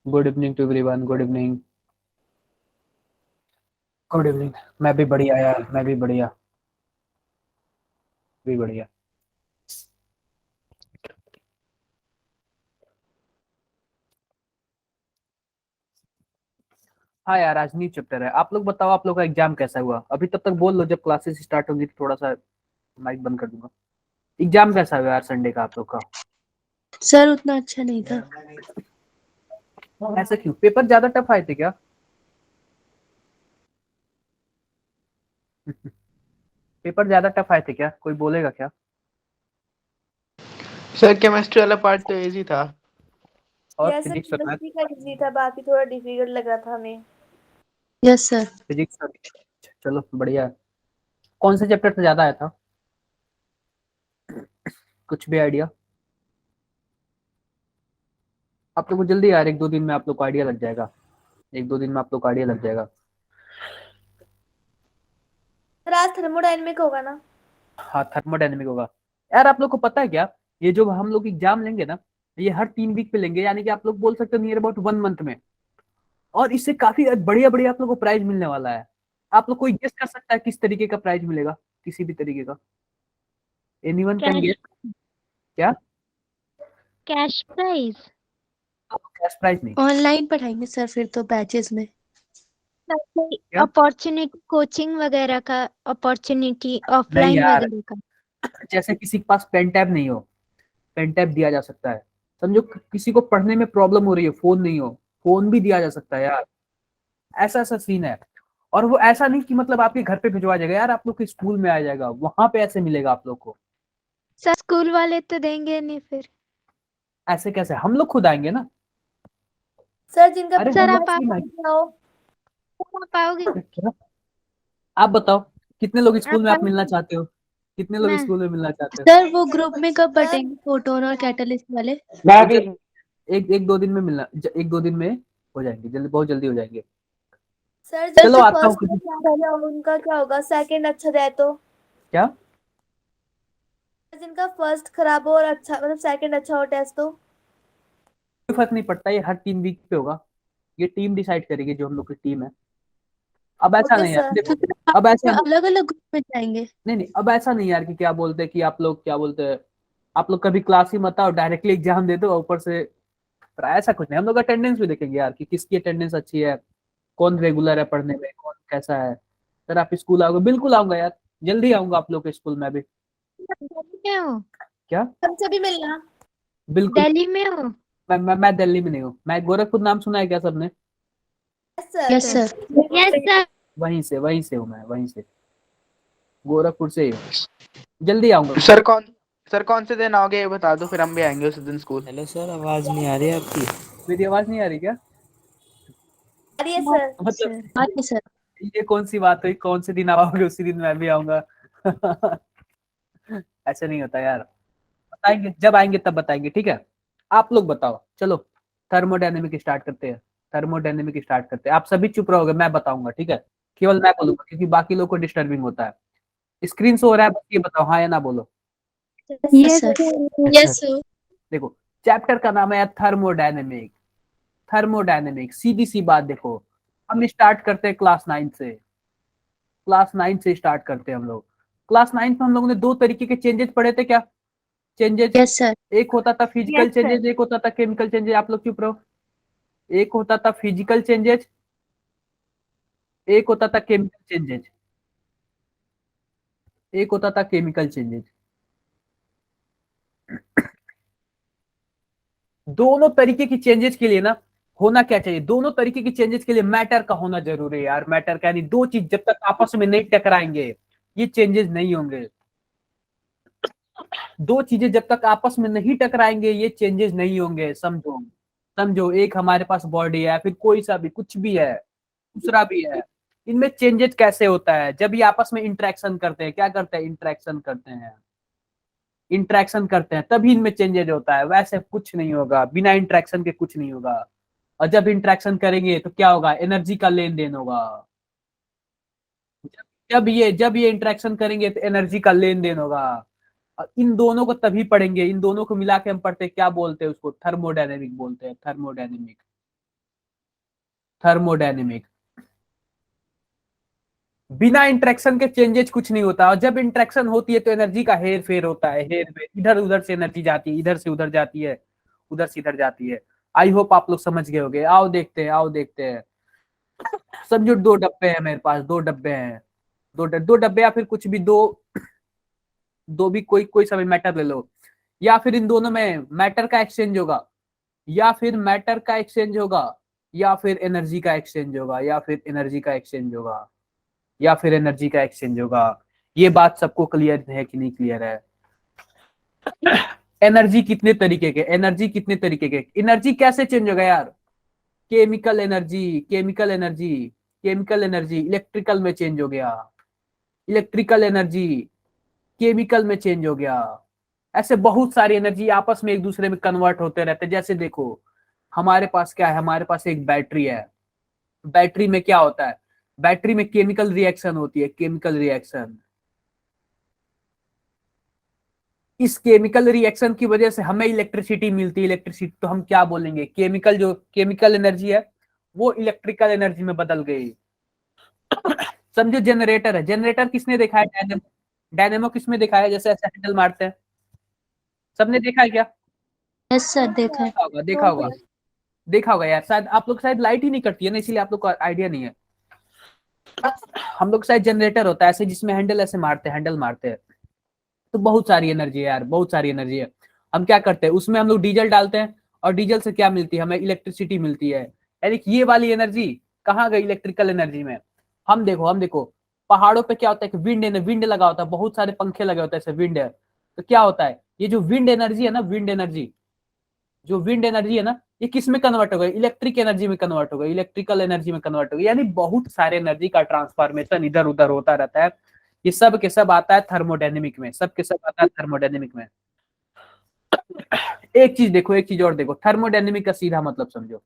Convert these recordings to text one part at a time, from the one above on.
Good evening to everyone. Good evening. Good evening. मैं भी बढ़िया यार, मैं भी बढ़िया, भी बढ़िया। हाँ यार, आज न्यू चैप्टर है। आप लोग बताओ, आप लोग का एग्जाम कैसा हुआ? अभी तब तक बोल लो, जब क्लासेस स्टार्ट होंगी तो थोड़ा सा माइक बंद कर दूंगा। एग्जाम कैसा हुआ यार संडे का आप लोग का? सर उतना अच्छा नहीं था। ऐसा क्यों? पेपर ज्यादा टफ आए थे क्या? पेपर ज्यादा टफ आए थे क्या? कोई बोलेगा क्या? सर केमिस्ट्री वाला पार्ट तो इजी था। और यस सर, फिजिक्स और मैथ? केमिस्ट्री का इजी था, बाकी थोड़ा डिफिकल्ट लग रहा था हमें। Yes sir. फिजिक्स और चलो बढ़िया है। कौन से चैप्टर से ज्यादा आया था? कुछ भी आइडिया? आप लोग को जल्दी यार, एक दो दिन में आप लोग को आइडिया लग जाएगा। एक दो दिन में आप लोग को आइडिया लग जाएगा। सर आज थर्मोडायनेमिक होगा ना? हाँ, थर्मोडायनेमिक होगा। यार आप लोग को पता है क्या, ये जो हम लोग एग्जाम लेंगे ना, ये हर 3 वीक पे लेंगे, यानी कि आप लोग बोल सकते हो नियर अबाउट 1 मंथ में। और इससे काफी बढ़िया बढ़िया आप लोग को प्राइज मिलने वाला है। आप लोग कोई गेस कर सकता है किस तरीके का प्राइज मिलेगा? किसी भी तरीके का? Anyone can cash guess? क्या? Cash prize. कैश प्राइज नहीं। ऑनलाइन पढ़ाएंगे सर फिर तो बैचेस में। क्या? अपॉर्चुनिटी कोचिंग वगैरह का, अपॉर्चुनिटी नहीं ऑफलाइन यार, वगैरह का। जैसे किसी के पास पेन टैब नहीं हो, पेन टैब दिया जा सकता है। समझो किसी को पढ़ने में प्रॉब्लम हो रही है, फोन नहीं हो, फोन भी दिया जा सकता है यार। ऐसा ऐसा सीन है। और वो ऐसा नहीं कि मतलब आपके घर पे भिजवा जाएगा यार, आप लोग के स्कूल में आ जाएगा, वहां पे ऐसे मिलेगा आप लोग को। सर स्कूल वाले तो देंगे नहीं फिर। ऐसे कैसे? हम लोग खुद आएंगे ना। सर जिनका अरे सर हम लोग आप फ्री में आएंगे। आप आओगे? क्या? आप बताओ, कितने लोग स्कूल में आप आप मिलना आओगे? चाहते हो? कितने लोग मैं स्कूल में मिलना चाहते हो? सर वो ग्रुप में कब सर बटेंगे फोटोन और कैटलिस्ट वाले? मैं भी। एक एक दो दिन में मिलना, एक दो दिन में हो जाएंगे, जल्दी, बहुत जल्दी हो जाएंगे। सर चलो जिनका आता हूँ फर्स्ट किसी। उनका क्या होगा? सेकंड अच्छा जाए तो? क्या? जिनका फर्स्ट खराब हो और अच्छा मतलब सेकंड अच्छा हो टेस्ट तो? कोई फर्क नहीं पड़ता, ये हर 3 वीक पे होगा। ये टीम डिसाइड करेगी, जो हम लोग की टीम है। अब ऐसा ओके नहीं यार, सर। देखो। तो फिर आप अब ऐसा अलग अलग ग्रुप में जाएंगे? नहीं नहीं, अब ऐसा नहीं यार कि क्या बोलते हैं कि आप लोग क्या बोलते हैं, आप लोग कभी क्लास ही मत आओ, डायरेक्टली एग्जाम दे दो ऊपर से। पर ऐसा कुछ नहीं, हम लोग अटेंडेंस भी देखेंगे यार कि किसकी अटेंडेंस अच्छी है, कौन रेगुलर है पढ़ने में, कौन कैसा है। सर आप स्कूल आओगे? बिल्कुल आऊंगा यार, जल्दी आऊंगा आप लोग के स्कूल में भी। दिल्ली में हो? क्या? हमसे भी मिलना। बिल्कुल। दिल्ली में हो? मैं दिल्ली में नहीं हूँ, मैं गोरखपुर नाम सुना है क्या सबने? Yes sir. Yes sir. Yes sir. वहीं से हूँ मैं, वहीं से, गोरखपुर से ही हूँ। जल्दी आऊंगा। सर कौन से दिन आओगे ये बता दो, फिर हम भी आएंगे उस दिन स्कूल। हेलो सर, आवाज नहीं आ रही है आपकी। मेरी आवाज नहीं आ रही क्या? अरे सर। मतलब सर आगे सर। ये कौन सी बात हुई, कौन से दिन आओगे उसी दिन मैं भी आऊंगा? ऐसे नहीं होता यार। बताएंगे, जब आएंगे तब बताएंगे, ठीक है? आप लोग बताओ, चलो थर्मोडायनेमिक स्टार्ट करते हैं। थर्मोडायनेमिक स्टार्ट करते हैं। आप सभी चुप रहोगे, मैं बताऊंगा, ठीक है? केवल मैं बोलूंगा, क्योंकि बाकी लोग को डिस्टर्बिंग होता है। स्क्रीन शो हो रहा है, बस ये बताओ हाँ या ना बोलो। Yes sir. Yes sir. देखो, चैप्टर का नाम है थर्मोडायनेमिक। थर्मोडायनेमिक, सीधी सी बात देखो। हम स्टार्ट करते हैं क्लास 9 से। क्लास 9 से स्टार्ट करते हैं हम लोग। क्लास 9 में हम लोगों ने दो तरीके के चेंजेस पढ़े थे, क्या चेंजेस? Yes sir. एक होता था फिजिकल यस सर। चेंजेस, एक होता था केमिकल चेंजेस। आप लोग चुप रहो। एक होता था फिजिकल चेंजेस, एक होता था केमिकल चेंजेस। एक होता था केमिकल चेंजेस। दोनों तरीके की चेंजेस के लिए ना होना क्या चाहिए, दोनों तरीके की चेंजेस के लिए मैटर का होना जरूरी है यार। मैटर का यानी दो चीज जब तक आपस में नहीं टकराएंगे, ये चेंजेस नहीं होंगे। दो चीजें जब तक आपस में नहीं टकराएंगे, ये चेंजेस नहीं होंगे। समझो, समझो, एक हमारे पास बॉडी है, फिर कोई सा भी कुछ भी है, दूसरा भी है। इनमें चेंजेस कैसे होता है? जब ये आपस में इंटरेक्शन करते हैं। क्या करते हैं? इंटरेक्शन करते हैं। इंटरेक्शन करते हैं तभी इनमें चेंजेज होता है, वैसे कुछ नहीं होगा, बिना इंटरेक्शन के कुछ नहीं होगा। और जब इंटरेक्शन करेंगे तो क्या होगा? एनर्जी का लेन देन होगा। जब ये इंटरेक्शन करेंगे तो एनर्जी का लेन देन होगा। और इन दोनों को तभी पढ़ेंगे, इन दोनों को मिला के हम पढ़ते हैं, क्या बोलते हैं उसको? थर्मोडायनेमिक बोलते हैं, थर्मोडायनेमिक। थर्मोडायनेमिक। बिना इंटरेक्शन के चेंजेस कुछ नहीं होता, और जब इंटरेक्शन होती है तो एनर्जी का हेर फेर होता है, हेर फेर, इधर उधर से एनर्जी जाती है, इधर से उधर जाती है, उधर से इधर जाती है। आई होप आप लोग समझ गए होंगे। आओ देखते हैं, आओ देखते हैं। समझो 2 डब्बे हैं मेरे पास, 2 डब्बे हैं, 2 डब्बे या फिर कुछ भी, दो दो भी, कोई कोई सा भी मैटर ले लो, या फिर इन दोनों में मैटर का एक्सचेंज होगा, या फिर मैटर का एक्सचेंज होगा, या फिर एनर्जी का एक्सचेंज होगा, या फिर एनर्जी का एक्सचेंज होगा, या फिर एनर्जी का एक्सचेंज होगा। ये बात सबको क्लियर है कि नहीं क्लियर है? एनर्जी कितने तरीके के, एनर्जी कितने तरीके के, एनर्जी कैसे चेंज होगा यार? Chemical energy, chemical energy, chemical energy electrical में चेंज हो गया, इलेक्ट्रिकल एनर्जी केमिकल में चेंज हो गया। ऐसे बहुत सारी एनर्जी आपस में एक दूसरे में कन्वर्ट होते रहते हैं। जैसे देखो हमारे पास क्या है, हमारे पास एक बैटरी है, बैटरी में क्या होता है, बैटरी में केमिकल रिएक्शन होती है, केमिकल रिएक्शन। इस केमिकल रिएक्शन की वजह से हमें इलेक्ट्रिसिटी मिलती है, इलेक्ट्रिसिटी, तो हम क्या बोलेंगे, केमिकल, जो केमिकल एनर्जी है वो इलेक्ट्रिकल एनर्जी में बदल गई। समझो जनरेटर है, जनरेटर किसने देखा है? डायनेमो, डायनेमो किसमें देखा है? जैसे ऐसे हैंडल मारते हैं, सबने देखा है क्या? यस सर, देखा है। देखा होगा, देखा होगा, देखा होगा यार। शायद आप लोग, शायद लाइट ही नहीं कटती है ना, इसीलिए आप लोग को आइडिया नहीं है। हम लोग शायद जनरेटर होता है ऐसे, जिसमें हैंडल ऐसे मारते हैं, हैंडल मारते हैं। तो बहुत सारी एनर्जी है यार, बहुत सारी एनर्जी है। हम क्या करते हैं, उसमें हम लोग डीजल डालते हैं, और डीजल से क्या मिलती है हमें? इलेक्ट्रिसिटी मिलती है। यानी कि ये वाली एनर्जी कहाँ गई? इलेक्ट्रिकल एनर्जी में। हम देखो पहाड़ों पे क्या होता है कि विंड लगा होता है, बहुत सारे पंखे लगे होते हैं, ऐसे विंड है। तो क्या होता है, ये जो विंड एनर्जी है ना, विंड एनर्जी, जो विंड एनर्जी है ना, ये किस में कन्वर्ट हो गई? इलेक्ट्रिक एनर्जी में कन्वर्ट हो गई, इलेक्ट्रिकल एनर्जी में कन्वर्ट हो गई। यानी बहुत सारे एनर्जी का ट्रांसफॉर्मेशन इधर उधर होता रहता है। ये सब के सब आता है थर्मोडायनेमिक में, सब के सब आता है थर्मोडायनेमिक में। एक चीज देखो, एक चीज और देखो, थर्मोडायनेमिक का सीधा मतलब समझो,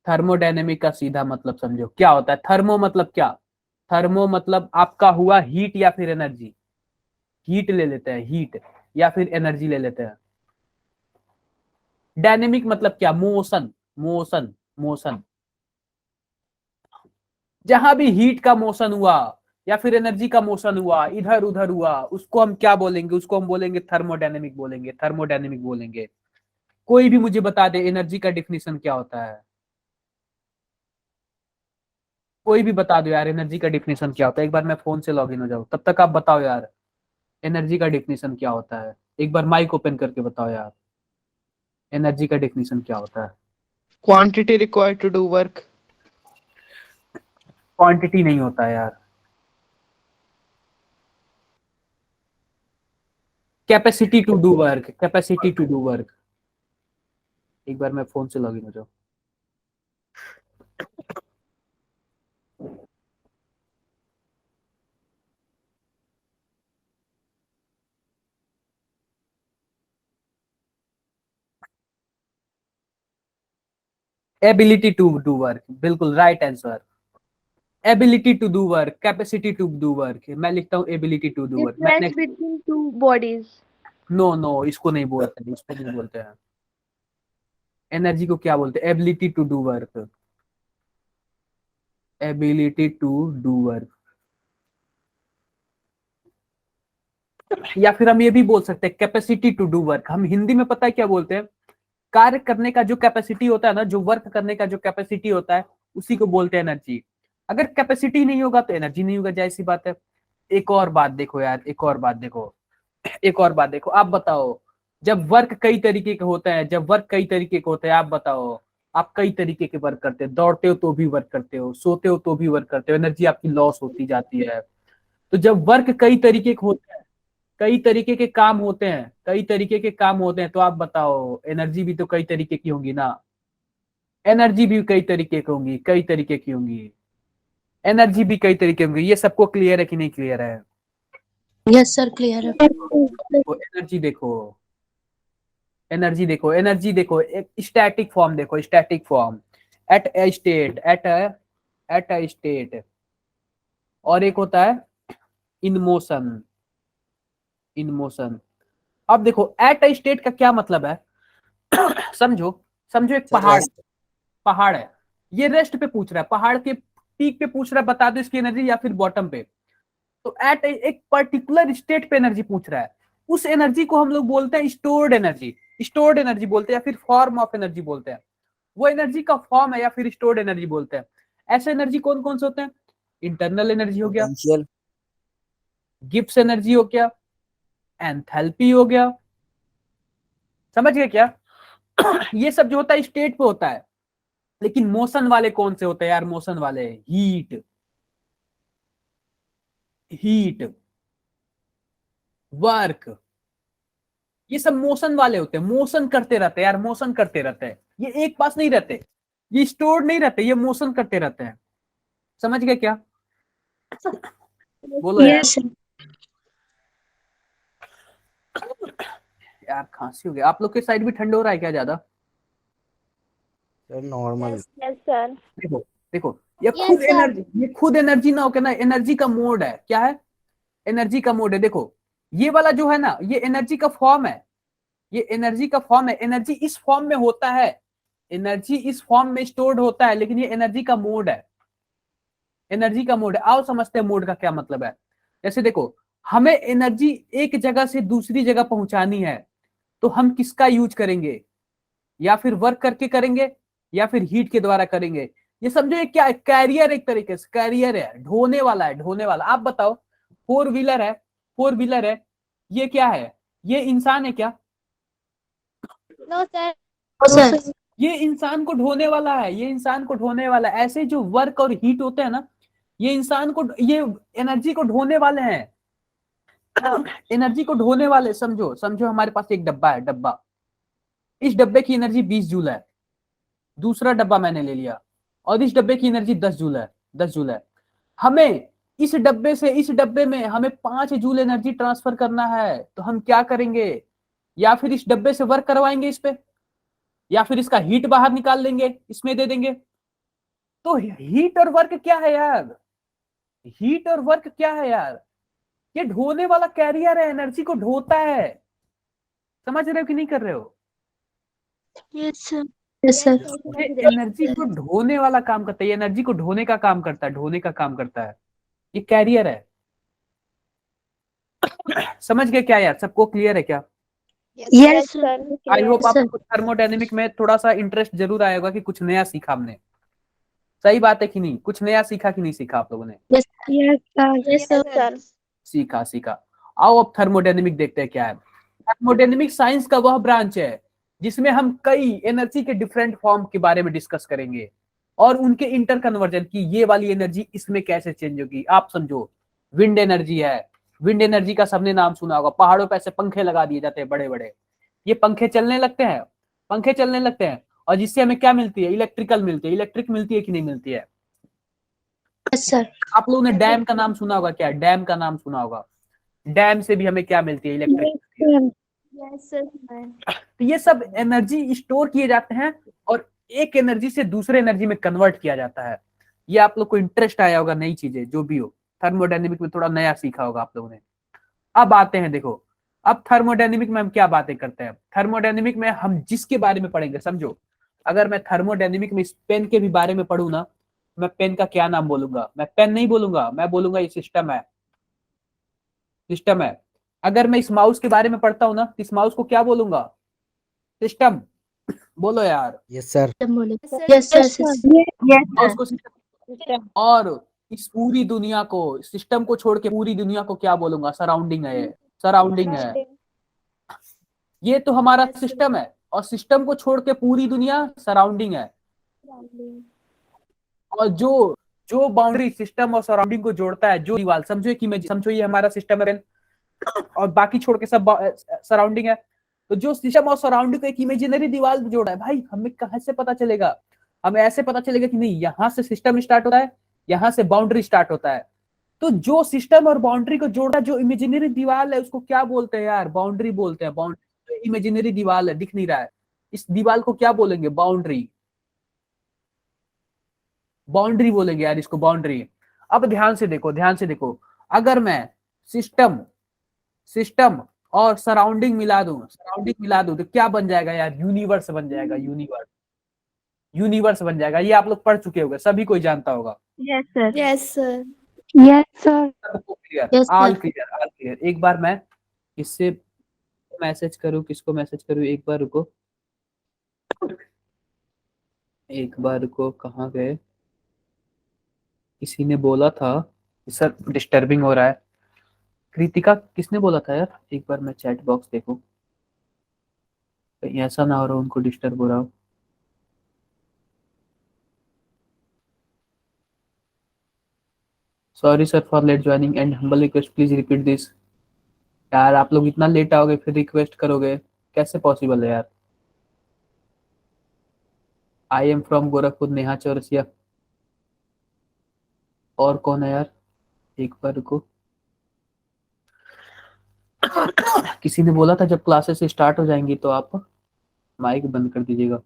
थर्मोडायनेमिक का सीधा मतलब समझो क्या होता है। थर्मो मतलब क्या? थर्मो मतलब आपका हुआ हीट या फिर एनर्जी, हीट ले लेते हैं, हीट या फिर एनर्जी ले लेते हैं। डायनेमिक मतलब क्या? Motion, motion, motion. जहां भी हीट का मोशन हुआ या फिर एनर्जी का मोशन हुआ, इधर उधर हुआ, उसको हम क्या बोलेंगे? उसको हम बोलेंगे थर्मोडायनेमिक बोलेंगे, थर्मोडायनेमिक बोलेंगे। कोई भी मुझे बता दे एनर्जी का डिफिनीशन क्या होता है? कोई भी बता दो यार, एनर्जी का डिफिनीशन क्या होता है? एक बार मैं फोन से लॉगिन हो जाऊं, तब तक आप बताओ यार, एनर्जी का डिफिनीशन क्या होता है? एक बार माइक ओपन करके बताओ यार, एनर्जी का डिफिनीशन क्या होता है? Quantity required to do work. Quantity नहीं होता है यार, capacity to do work, capacity to do work. एक बार मैं फोन से लॉगिन हो जाऊं। एबिलिटी टू डू वर्क, बिल्कुल right answer. Ability to do work, capacity to do work. मैं लिखता हूँ एबिलिटी टू डू वर्क। मैंने, Difference between two bodies. No no, इसको नहीं बोलते, इसको नहीं बोलते हैं। एनर्जी को क्या बोलते हैं? Ability to do work, ability to do work. या फिर हम ये भी बोल सकते हैं कैपेसिटी टू डू वर्क। हम हिंदी में पता है क्या बोलते हैं? कार्य करने का जो कैपेसिटी होता है ना, जो वर्क करने का जो कैपेसिटी होता है, उसी को बोलते हैं एनर्जी। अगर कैपेसिटी नहीं होगा तो एनर्जी नहीं होगा, जाहिर सी बात है। एक और बात देखो यार, एक और बात देखो, एक और बात देखो। आप बताओ, जब वर्क कई तरीके के होते हैं, जब वर्क कई तरीके के होते हैं, आप बताओ, आप कई तरीके के वर्क करते हैं, दौड़ते हो तो भी वर्क करते हो, सोते हो तो भी वर्क करते हो, एनर्जी आपकी लॉस होती जाती है। तो जब वर्क कई तरीके के होते हैं, कई तरीके के काम होते हैं, कई तरीके के काम होते हैं, तो आप बताओ एनर्जी भी तो कई तरीके की होंगी ना, एनर्जी भी कई तरीके की होंगी, कई तरीके की होंगी, एनर्जी भी कई तरीके होंगी। ये सबको क्लियर है कि नहीं क्लियर है? यस सर, क्लियर है। तो एनर्जी देखो, एनर्जी देखो, एनर्जी देखो, एक स्टैटिक फॉर्म देखो, static form, at a state, at a state, और एक होता है इन मोशन, इन मोशन। अब देखो एट अ स्टेट का क्या मतलब है? समझो, समझो एक पहाड़ है, ये रेस्ट पे पूछ रहा है, पहाड़ के पीक पे पूछ रहा है बता दो इसकी एनर्जी, या फिर बॉटम पे। तो एट एक पर्टिकुलर स्टेट पे एनर्जी पूछ रहा है, उस एनर्जी को हम लोग बोलते हैं स्टोर्ड एनर्जी, स्टोर्ड एनर्जी बोलते हैं, या फिर फॉर्म ऑफ एनर्जी बोलते हैं। वो एनर्जी का फॉर्म है या फिर स्टोर्ड एनर्जी बोलते हैं। ऐसे एनर्जी कौन कौन से होते हैं? इंटरनल एनर्जी हो गया, पोटेंशियल, गिब्स एनर्जी हो गया, एंथैल्पी हो गया, समझ गए क्या? ये सब जो होता है स्टेट पे होता है। लेकिन मोशन वाले कौन से होते हैं यार? मोशन वाले हीट, वर्क, ये सब मोशन वाले होते हैं, मोशन करते रहते हैं यार, मोशन करते रहते हैं। ये एक पास नहीं रहते, ये स्टोर नहीं रहते, ये मोशन करते रहते हैं। समझ गए क्या? बोलो यार। Yes, sir. यार खांसी हो गया। आप लोग के साइड भी ठंड हो रहा है क्या ज्यादा? Sir normal. Yes sir. देखो देखो, ये Yes, खुद sir. एनर्जी, ये खुद एनर्जी ना होके ना, एनर्जी का मोड है। क्या है? एनर्जी का मोड है। देखो ये वाला जो है ना, ये एनर्जी का फॉर्म है, ये एनर्जी का फॉर्म है। एनर्जी इस फॉर्म में होता है, एनर्जी इस फॉर्म में स्टोर्ड होता है, लेकिन ये एनर्जी का मोड है, एनर्जी का मोड है। आओ समझते हैं मोड का क्या मतलब है। जैसे देखो, हमें एनर्जी एक जगह से दूसरी जगह पहुंचानी है, तो हम किसका यूज करेंगे? या फिर वर्क करके करेंगे, या फिर हीट के द्वारा करेंगे। ये समझो ये क्या है? कैरियर, एक तरीके से कैरियर है, ढोने वाला है, ढोने वाला। आप बताओ, फोर व्हीलर है, फोर व्हीलर है, ये क्या है? ये इंसान है क्या? No sir. Oh, sir. ये इंसान को ढोने वाला है, ये इंसान को ढोने वाला है। ऐसे जो वर्क और हीट होते हैं ना, ये इंसान को, ये एनर्जी को ढोने वाले हैं, एनर्जी को ढोने वाले। समझो समझो, हमारे पास एक डब्बा है, डब्बा, इस डब्बे की एनर्जी 20 जूल है, दूसरा डब्बा मैंने ले लिया, और इस डब्बे की एनर्जी 10 जूल है, 10 जूल है। हमें इस डब्बे से इस डब्बे में हमें 5 जूल एनर्जी ट्रांसफर करना है, तो हम क्या करेंगे? या फिर इस डब्बे से वर्क करवाएंगे इस पे, या फिर इसका हीट बाहर निकाल लेंगे, इसमें दे देंगे। तो हीट और वर्क क्या है यार? हीट और वर्क क्या है यार? ये ढोने वाला कैरियर है, एनर्जी को ढोता है। समझ रहे हो कि नहीं कर रहे हो? Yes, sir. Yes, sir. ये एनर्जी को ढोने वाला काम करता है, ये एनर्जी को ढोने का काम करता है, ढोने का काम करता है। ये कैरियर है। समझ गए क्या यार? सबको क्लियर है क्या? Yes, sir. I hope Sir. आपको थर्मोडायनेमिक में थोड़ा सा इंटरेस्ट जरूर आएगा, कि कुछ नया सीखा हमने। सही बात है कि नहीं? कुछ नया सीखा कि नहीं सीखा आप लोगों ने? Yes, yes, yes, sir. Sir. सीखा सीखा। आओ अब थर्मोडायनेमिक देखते हैं क्या है। थर्मोडायनेमिक साइंस का वह ब्रांच है जिसमें हम कई एनर्जी के डिफरेंट फॉर्म के बारे में डिस्कस करेंगे, और उनके इंटर कन्वर्जन की, ये वाली एनर्जी इसमें कैसे चेंज होगी। आप समझो, विंड एनर्जी है, विंड एनर्जी का सबने नाम सुना होगा। पहाड़ों पे ऐसे पंखे लगा दिए जाते हैं बड़े बड़े, ये पंखे चलने लगते हैं, पंखे चलने लगते हैं, और जिससे हमें क्या मिलती है? इलेक्ट्रिकल मिलती है। इलेक्ट्रिक मिलती है कि नहीं मिलती है? Yes, sir. आप लोगों ने डैम का नाम सुना होगा क्या? डैम का नाम सुना होगा। डैम से भी हमें क्या मिलती है? इलेक्ट्रिक। Yes sir. तो ये सब एनर्जी स्टोर किए जाते हैं, और एक एनर्जी से दूसरे एनर्जी में कन्वर्ट किया जाता है। ये आप लोग को इंटरेस्ट आया होगा, नई चीजें जो भी हो, थर्मोडायनेमिक में थोड़ा नया सीखा होगा आप लोगों ने। अब आते हैं, देखो अब थर्मोडायनेमिक में हम क्या बातें करते हैं। थर्मोडायनेमिक में हम जिसके बारे में पढ़ेंगे, समझो अगर मैं थर्मोडायनेमिक में इस पेन के भी बारे में पढ़ू ना, मैं पेन का क्या नाम बोलूंगा? मैं पेन नहीं बोलूंगा, मैं बोलूंगा ये सिस्टम है, सिस्टम है। अगर मैं इस माउस के बारे में पढ़ता हूं ना, इस माउस को क्या बोलूंगा? सिस्टम। बोलो यार। Yes sir. Yes, sir. Yes, mouse को सिस्टम। और इस पूरी दुनिया को, सिस्टम को छोड़ के पूरी दुनिया को क्या बोलूंगा? सराउंडिंग है, सराउंडिंग है। ये तो हमारा सिस्टम है, और सिस्टम को छोड़ के पूरी दुनिया सराउंडिंग है। और जो जो बाउंड्री सिस्टम और सराउंडिंग को जोड़ता है, जो दीवार, समझो कि मैं, समझो ये हमारा सिस्टम है, और बाकी छोड़ के सब सराउंडिंग है। तो जो सिस्टम और सराउंडिंग को एक इमेजिनरी दीवार जोड़ा है, भाई हमें कहां से पता चलेगा? हमें ऐसे पता चलेगा कि नहीं, यहाँ से सिस्टम स्टार्ट होता है, यहाँ से बाउंड्री स्टार्ट होता है। तो जो सिस्टम और बाउंड्री को जोड़ता है, जो इमेजिनरी दीवार है, उसको क्या बोलते हैं यार? बाउंड्री बोलते हैं। बाउंड्री इमेजिनरी दीवार है, दिख नहीं रहा है, इस दीवार को क्या बोलेंगे? बाउंड्री, बाउंड्री बोलेंगे यार इसको, बाउंड्री। अब ध्यान से देखो, ध्यान से देखो, अगर मैं सिस्टम, सिस्टम और सराउंडिंग मिला दूं, सराउंडिंग मिला दूं, तो क्या बन जाएगा यार? यूनिवर्स बन जाएगा, यूनिवर्स। यूनिवर्स बन जाएगा। ये आप लोग पढ़ चुके होंगे, सभी कोई जानता होगा। Yes, sir. Yes, sir. Yes, sir. सबको clear? Yes, sir. All clear, all clear. एक बार मैं इससे मैसेज करूँ, किसको मैसेज करूँ, एक बार रुको, एक बार रुको, कहाँ गए? किसी ने बोला था सर डिस्टर्बिंग हो रहा है। कृतिका किसने बोला था यार? एक बार मैं चैट बॉक्स देखूं, कहीं ऐसा ना हो रहा उनको डिस्टर्ब हो रहा हो। Sorry sir for late joining and humble request please repeat this. यार आप लोग इतना लेट आओगे फिर रिक्वेस्ट करोगे, कैसे पॉसिबल है यार? I am from Gorakhpur, Neha Chaurasia. और कौन है यार? एक बार रुको। किसी ने बोला था जब क्लासेस स्टार्ट हो जाएंगी तो आप माइक बंद कर दीजिएगा।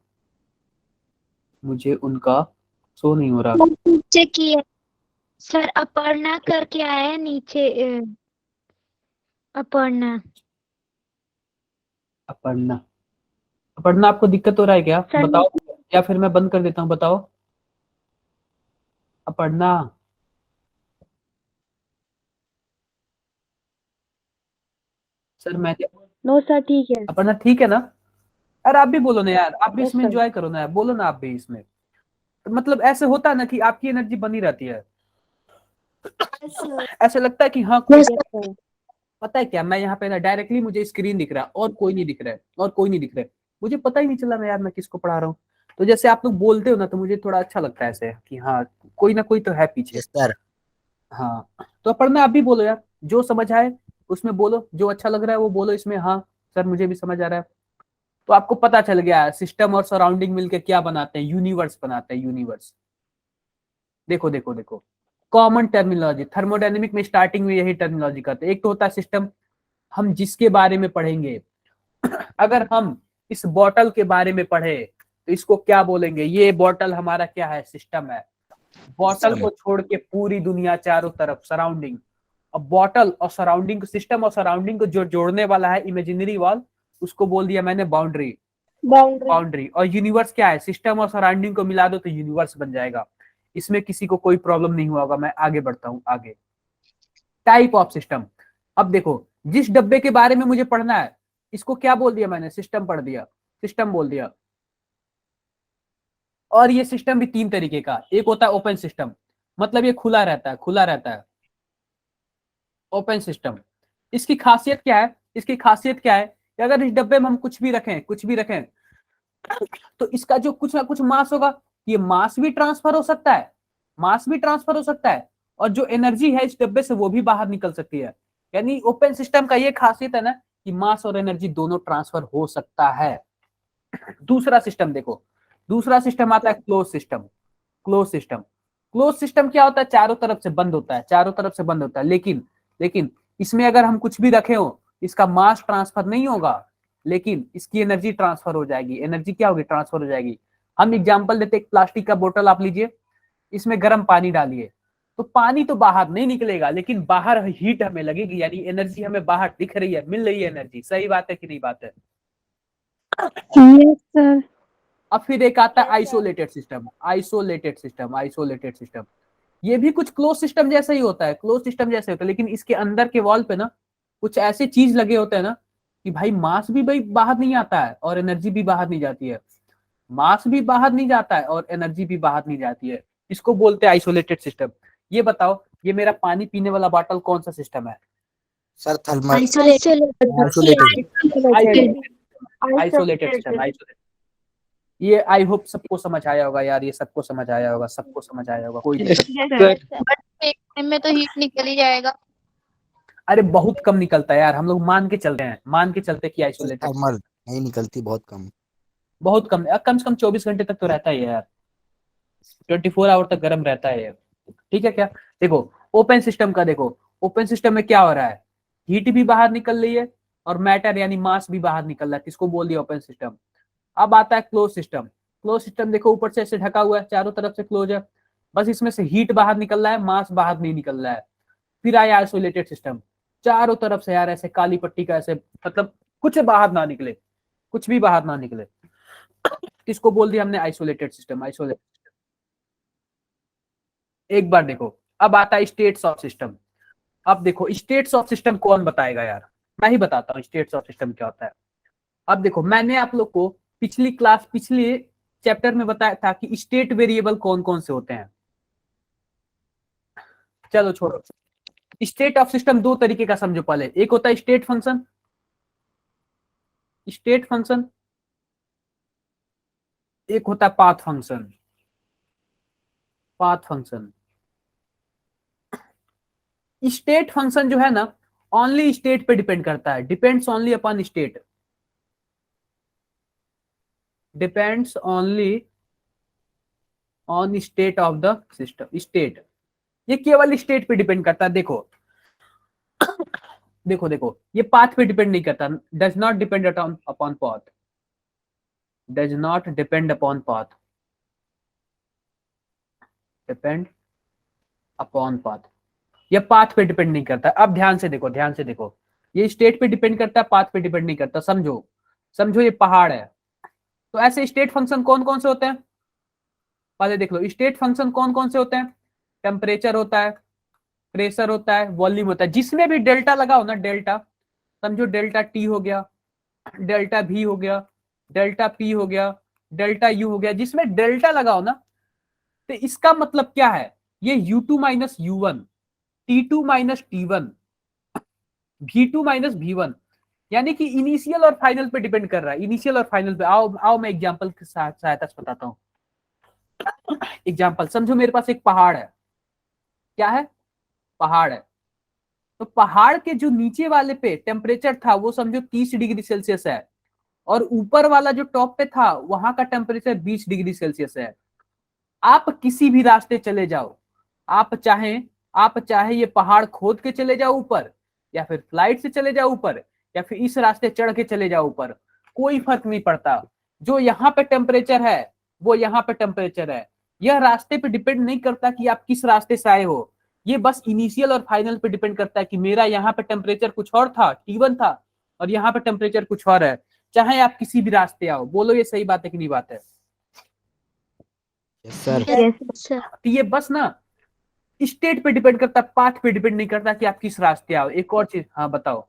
मुझे उनका शो नहीं हो रहा। नीचे की है सर, अपर्णा करके आया है नीचे। अपर्णा। अपर्णा, अपर्णा आपको दिक्कत हो रहा है क्या? सर बताओ, या फिर मैं बंद कर देता हूँ, बताओ। अपर्णा, सर मैं, No, sir, ठीक है। अपर्णा ठीक है ना? यार आप भी बोलो ना यार, आप भी Yes, इसमें sir. एंजॉय करो ना यार, बोलो ना आप भी इसमें। तो मतलब ऐसे होता है ना कि आपकी एनर्जी बनी रहती है, Yes, sir. ऐसे लगता है कि हाँ कोई, Yes, sir. पता है क्या, मैं यहाँ पे ना डायरेक्टली मुझे स्क्रीन दिख रहा है और कोई नहीं दिख रहा है, और कोई नहीं दिख रहा है, मुझे पता ही नहीं चला ना यार मैं किसको पढ़ा रहा हूँ। तो जैसे आप लोग बोलते हो ना तो मुझे थोड़ा अच्छा लगता है ऐसे कि हाँ कोई ना कोई तो है पीछे। Yes sir. हाँ, तो पढ़ना आप भी बोलो यार, जो समझ आए उसमें बोलो, जो अच्छा लग रहा है वो बोलो इसमें, हाँ सर मुझे भी समझ आ रहा है। तो आपको पता चल गया सिस्टम और सराउंडिंग मिलकर क्या बनाते हैं, यूनिवर्स बनाते हैं, यूनिवर्स। देखो देखो देखो, कॉमन टर्मिनोलॉजी थर्मोडायनेमिक में स्टार्टिंग में यही टर्मिनोलॉजी करते हैं। एक तो होता है सिस्टम, हम जिसके बारे में पढ़ेंगे। अगर हम इस बॉटल के बारे में पढ़े तो इसको क्या बोलेंगे, ये बॉटल हमारा क्या है, सिस्टम है। बॉटल को छोड़ के पूरी दुनिया चारों तरफ सराउंडिंग। अब बॉटल और सराउंडिंग, सिस्टम और सराउंडिंग को जो जोड़ने वाला है इमेजिनरी वॉल, उसको बोल दिया मैंने बाउंड्री। Boundary. बाउंड्री। और यूनिवर्स क्या है, सिस्टम और सराउंडिंग को मिला दो तो यूनिवर्स बन जाएगा। इसमें किसी को कोई प्रॉब्लम नहीं हुआ होगा। मैं आगे बढ़ता हूं आगे। Type of system. अब देखो, जिस डब्बे के बारे में मुझे पढ़ना है इसको क्या बोल दिया मैंने, सिस्टम पढ़ दिया, सिस्टम बोल दिया। और ये सिस्टम भी तीन तरीके का, एक होता है ओपन सिस्टम, मतलब ये खुला रहता है, खुला रहता है, ओपन सिस्टम। इसकी खासियत क्या है, इसकी खासियत क्या है कि अगर इस डब्बे में हम कुछ भी रखें, कुछ भी रखें, तो इसका जो कुछ ना कुछ मास होगा, ये मास भी ट्रांसफर हो सकता है, मास भी ट्रांसफर हो सकता है, और जो एनर्जी है इस डब्बे से वो भी बाहर निकल सकती है। यानी ओपन सिस्टम का ये खासियत है ना कि मास और एनर्जी दोनों ट्रांसफर हो सकता है। दूसरा सिस्टम देखो, दूसरा सिस्टम आता है close system. Close system, close system क्या होता है, चारों तरफ से बंद होता है, चारों तरफ से बंद होता है, लेकिन इसमें अगर हम कुछ भी रखे हो इसका मास ट्रांसफर नहीं होगा, लेकिन इसकी एनर्जी ट्रांसफर हो जाएगी। एनर्जी क्या होगी, ट्रांसफर हो जाएगी। हम एग्जांपल देते, एक प्लास्टिक का बोतल आप लीजिए, इसमें गर्म पानी डालिए, तो पानी तो बाहर नहीं निकलेगा, लेकिन बाहर हीट हमें लगेगी, यानी एनर्जी हमें बाहर दिख रही है, मिल रही है एनर्जी। सही बात है कि नहीं बात है? Yes, sir. अब फिर एक आता है isolated system. Isolated system, isolated system, ये भी कुछ क्लोज सिस्टम जैसा ही होता है, क्लोज सिस्टम जैसे होता है, लेकिन इसके अंदर के वॉल पे ना कुछ ऐसे चीज लगे होते हैं ना कि भाई मास भी भाई बाहर नहीं आता है और एनर्जी भी बाहर नहीं जाती है, मास भी बाहर नहीं जाता है और एनर्जी भी बाहर नहीं जाती है। इसको बोलते हैं आइसोलेटेड सिस्टम। ये बताओ, ये मेरा पानी पीने वाला बॉटल कौन सा सिस्टम है? Sir thermal Isolated. Isolated. Isolated system, isolated. ये आई होप सबको समझ आया होगा यार, ये सबको समझ आया होगा, सबको समझ आया होगा, कोई दिक्कत नहीं। बट देखने में तो हीट निकल ही जाएगा। अरे बहुत कम निकलता है यार, हम लोग मान के चलते हैं, मान के चलते कि आइसोलेटेड, थर्मल नहीं निकलती, बहुत कम। बहुत कम से कम 24 घंटे तक तो रहता ही है यार, 24 आवर तक गर्म रहता है ये। ठीक है क्या? देखो ओपन सिस्टम का, देखो ओपन सिस्टम में क्या हो रहा है, हीट भी बाहर निकल रही है और मैटर यानी मास भी बाहर निकल रहा है, किसको बोल दिया, ओपन सिस्टम। अब आता है क्लोज सिस्टम। क्लोज सिस्टम देखो ऊपर से ऐसे ढका हुआ है, चारों तरफ से क्लोज है, बस इसमें से हीट बाहर निकल रहा है, मास बाहर नहीं निकल रहा है। फिर आया आइसोलेटेड सिस्टम, चारों तरफ से यार ऐसे काली पट्टी का ऐसे, मतलब कुछ बाहर ना निकले, कुछ भी बाहर ना निकले। किसको बोल दिया हमने? Isolated system. आइसोलेटेड। एक बार देखो, अब आता है स्टेट्स ऑफ सिस्टम। अब देखो स्टेट्स ऑफ सिस्टम कौन बताएगा यार? मैं ही बताता हूँ स्टेट्स ऑफ सिस्टम क्या होता है। अब देखो, मैंने आप लोग को पिछले चैप्टर में बताया था कि स्टेट वेरिएबल कौन कौन से होते हैं। चलो छोड़ो, स्टेट ऑफ सिस्टम दो तरीके का समझो पहले। एक होता है स्टेट फंक्शन, स्टेट फंक्शन, एक होता है path function. Path function, state function जो है ना, ओनली स्टेट पे डिपेंड करता है, depends only upon state, depends only on state of the system. State, ये केवल स्टेट पे डिपेंड करता है। देखो देखो देखो, ये पाथ पे डिपेंड नहीं करता, does not depend upon path, does not depend upon path, depend upon path. ये पाथ पे डिपेंड नहीं करता। अब ध्यान से देखो, ध्यान से देखो, ये स्टेट पे डिपेंड करता है, पाथ पे डिपेंड नहीं करता। समझो समझो, ये पहाड़ है। तो ऐसे स्टेट फंक्शन कौन कौन से होते हैं? पहले देख लो, स्टेट फंक्शन कौन कौन से होते हैं? टेम्परेचर होता है, प्रेशर होता है, वॉल्यूम होता है। जिसमें भी डेल्टा लगाओ ना, डेल्टा, समझो डेल्टा टी हो गया, डेल्टा भी हो गया, डेल्टा पी हो गया, डेल्टा यू हो गया, जिसमें डेल्टा लगाओ ना, तो इसका मतलब क्या है? ये U2 minus U1, T2 minus T1, V2 minus V1, यानी कि इनिशियल और फाइनल पे डिपेंड कर रहा है। इनिशियल और फाइनल पे। आओ आओ मैं एग्जांपल की सहायता से बताता हूँ। एग्जांपल समझो, मेरे पास एक पहाड़ है। क्या है? पहाड़ है। तो पहाड़ के जो नीचे वाले पे टेम्परेचर था वो समझो 30 डिग्री सेल्सियस है, और ऊपर वाला जो टॉप पे था वहां का टेम्परेचर 20 डिग्री सेल्सियस है। आप किसी भी रास्ते चले जाओ, आप चाहे ये पहाड़ खोद के चले जाओ ऊपर, या फिर फ्लाइट से चले जाओ ऊपर, या फिर इस रास्ते चढ़ के चले जाओ ऊपर, कोई फर्क नहीं पड़ता। जो यहाँ पे टेम्परेचर है वो यहाँ पे टेम्परेचर है। यह रास्ते पे डिपेंड नहीं करता कि आप किस रास्ते से आए हो, ये बस इनिशियल और फाइनल पे डिपेंड करता है कि मेरा यहाँ पे टेम्परेचर कुछ और था, T1 था, और यहाँ पे टेम्परेचर कुछ और है, चाहे आप किसी भी रास्ते आओ। बोलो ये सही बात है कि नहीं बात है? Yes sir. सर तो ये बस ना स्टेट पे डिपेंड करता है, पाथ पे डिपेंड नहीं करता कि आप किस रास्ते आओ। एक और चीज, हाँ बताओ,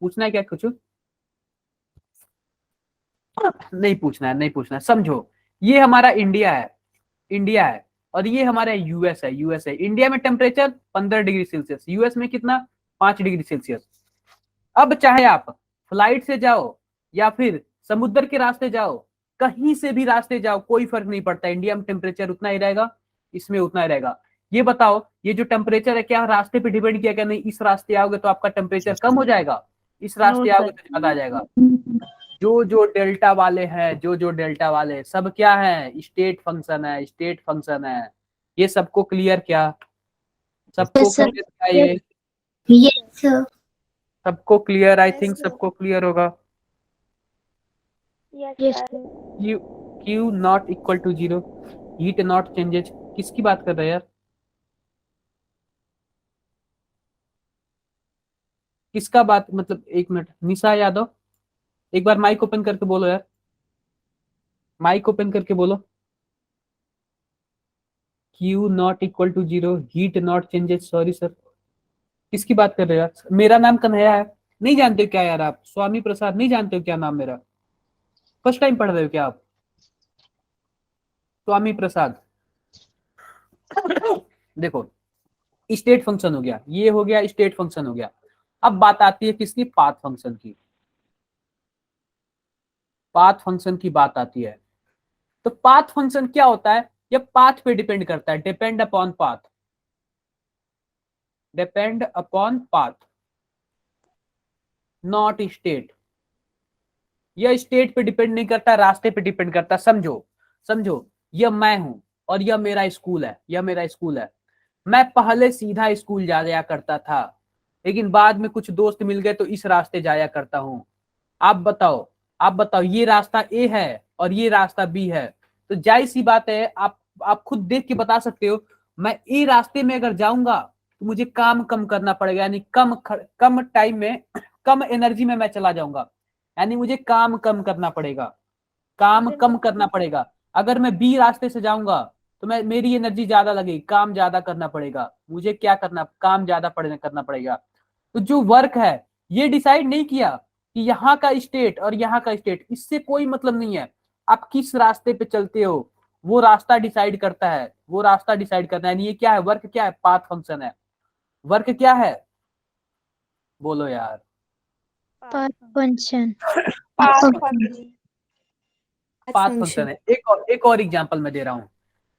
पूछना है क्या कुछ? नहीं पूछना है, नहीं पूछना है। समझो, ये हमारा इंडिया है, इंडिया है, और ये हमारा यूएस है, यूएस है। इंडिया में टेम्परेचर 15 डिग्री सेल्सियस, यूएस में कितना? 5 डिग्री सेल्सियस। अब चाहे आप फ्लाइट से जाओ या फिर समुद्र के रास्ते जाओ, कहीं से भी रास्ते जाओ, कोई फर्क नहीं पड़ता, इंडिया में टेम्परेचर उतना ही रहेगा, इसमें उतना ही रहेगा। ये बताओ, ये जो टेम्परेचर है क्या रास्ते पे डिपेंड किया? क्या नहीं, इस रास्ते आओगे तो आपका टेम्परेचर कम हो जाएगा, इस रास्ते आओगे तो ज्यादा आ जाएगा। जो जो डेल्टा वाले हैं, जो जो डेल्टा वाले सब क्या है? स्टेट फंक्शन है, स्टेट फंक्शन है। ये सबको क्लियर क्या? सबको Yes, sir. क्लियर क्या ये? यस सर सबको क्लियर? आई थिंक सबको क्लियर होगा। Yes Q Q not equal to 0, heat not changes. किसकी बात कर रहे हैं यार? किसका बात, मतलब एक मिनट, निशा यादव, एक बार माइक ओपन करके बोलो यार, माइक ओपन करके बोलो। Q not equal to 0, heat not changes. Sorry sir, किसकी बात कर रहे हो यार? मेरा नाम कन्हैया है, नहीं जानते हो क्या यार आप? स्वामी प्रसाद, नहीं जानते हो क्या नाम मेरा? फर्स्ट टाइम पढ़ रहे हो क्या आप? स्वामी प्रसाद। देखो, स्टेट फंक्शन हो गया, ये हो गया स्टेट फंक्शन हो गया। अब बात आती है किसकी? पाथ फंक्शन की। पाथ फंक्शन की बात आती है। तो पाथ फंक्शन क्या होता है? ये पाथ पे डिपेंड करता है, depend upon path, depend upon path, not state. यह स्टेट पे डिपेंड नहीं करता, रास्ते पे डिपेंड करता। समझो समझो, यह मैं हूं और यह मेरा स्कूल है, यह मेरा स्कूल है। मैं पहले सीधा स्कूल जाया करता था, लेकिन बाद में कुछ दोस्त मिल गए तो इस रास्ते जाया करता हूं। आप बताओ, आप बताओ, ये रास्ता ए है और ये रास्ता बी है, तो जाहिर सी बात है आप खुद देख के बता सकते हो, मैं ए रास्ते में अगर जाऊंगा तो मुझे काम कम करना पड़ेगा, यानी कम टाइम में, कम एनर्जी में मैं चला जाऊंगा, यानी मुझे काम कम करना पड़ेगा। काम कम करना पड़ेगा। अगर मैं बी रास्ते से जाऊंगा तो मैं मेरी एनर्जी ज्यादा लगेगी, काम ज्यादा करना पड़ेगा, मुझे क्या करना, काम ज्यादा करना पड़ेगा। तो जो वर्क है ये डिसाइड नहीं किया कि यहाँ का स्टेट और यहाँ का स्टेट, इससे कोई मतलब नहीं है। आप किस रास्ते पे चलते हो वो रास्ता डिसाइड करता है, वो रास्ता डिसाइड करता है। यानी ये क्या है, वर्क क्या है, पाथ फंक्शन है। वर्क क्या है, बोलो यार। Path function. पाथ फंक्शन है। एक और एग्जांपल मैं दे रहा हूं,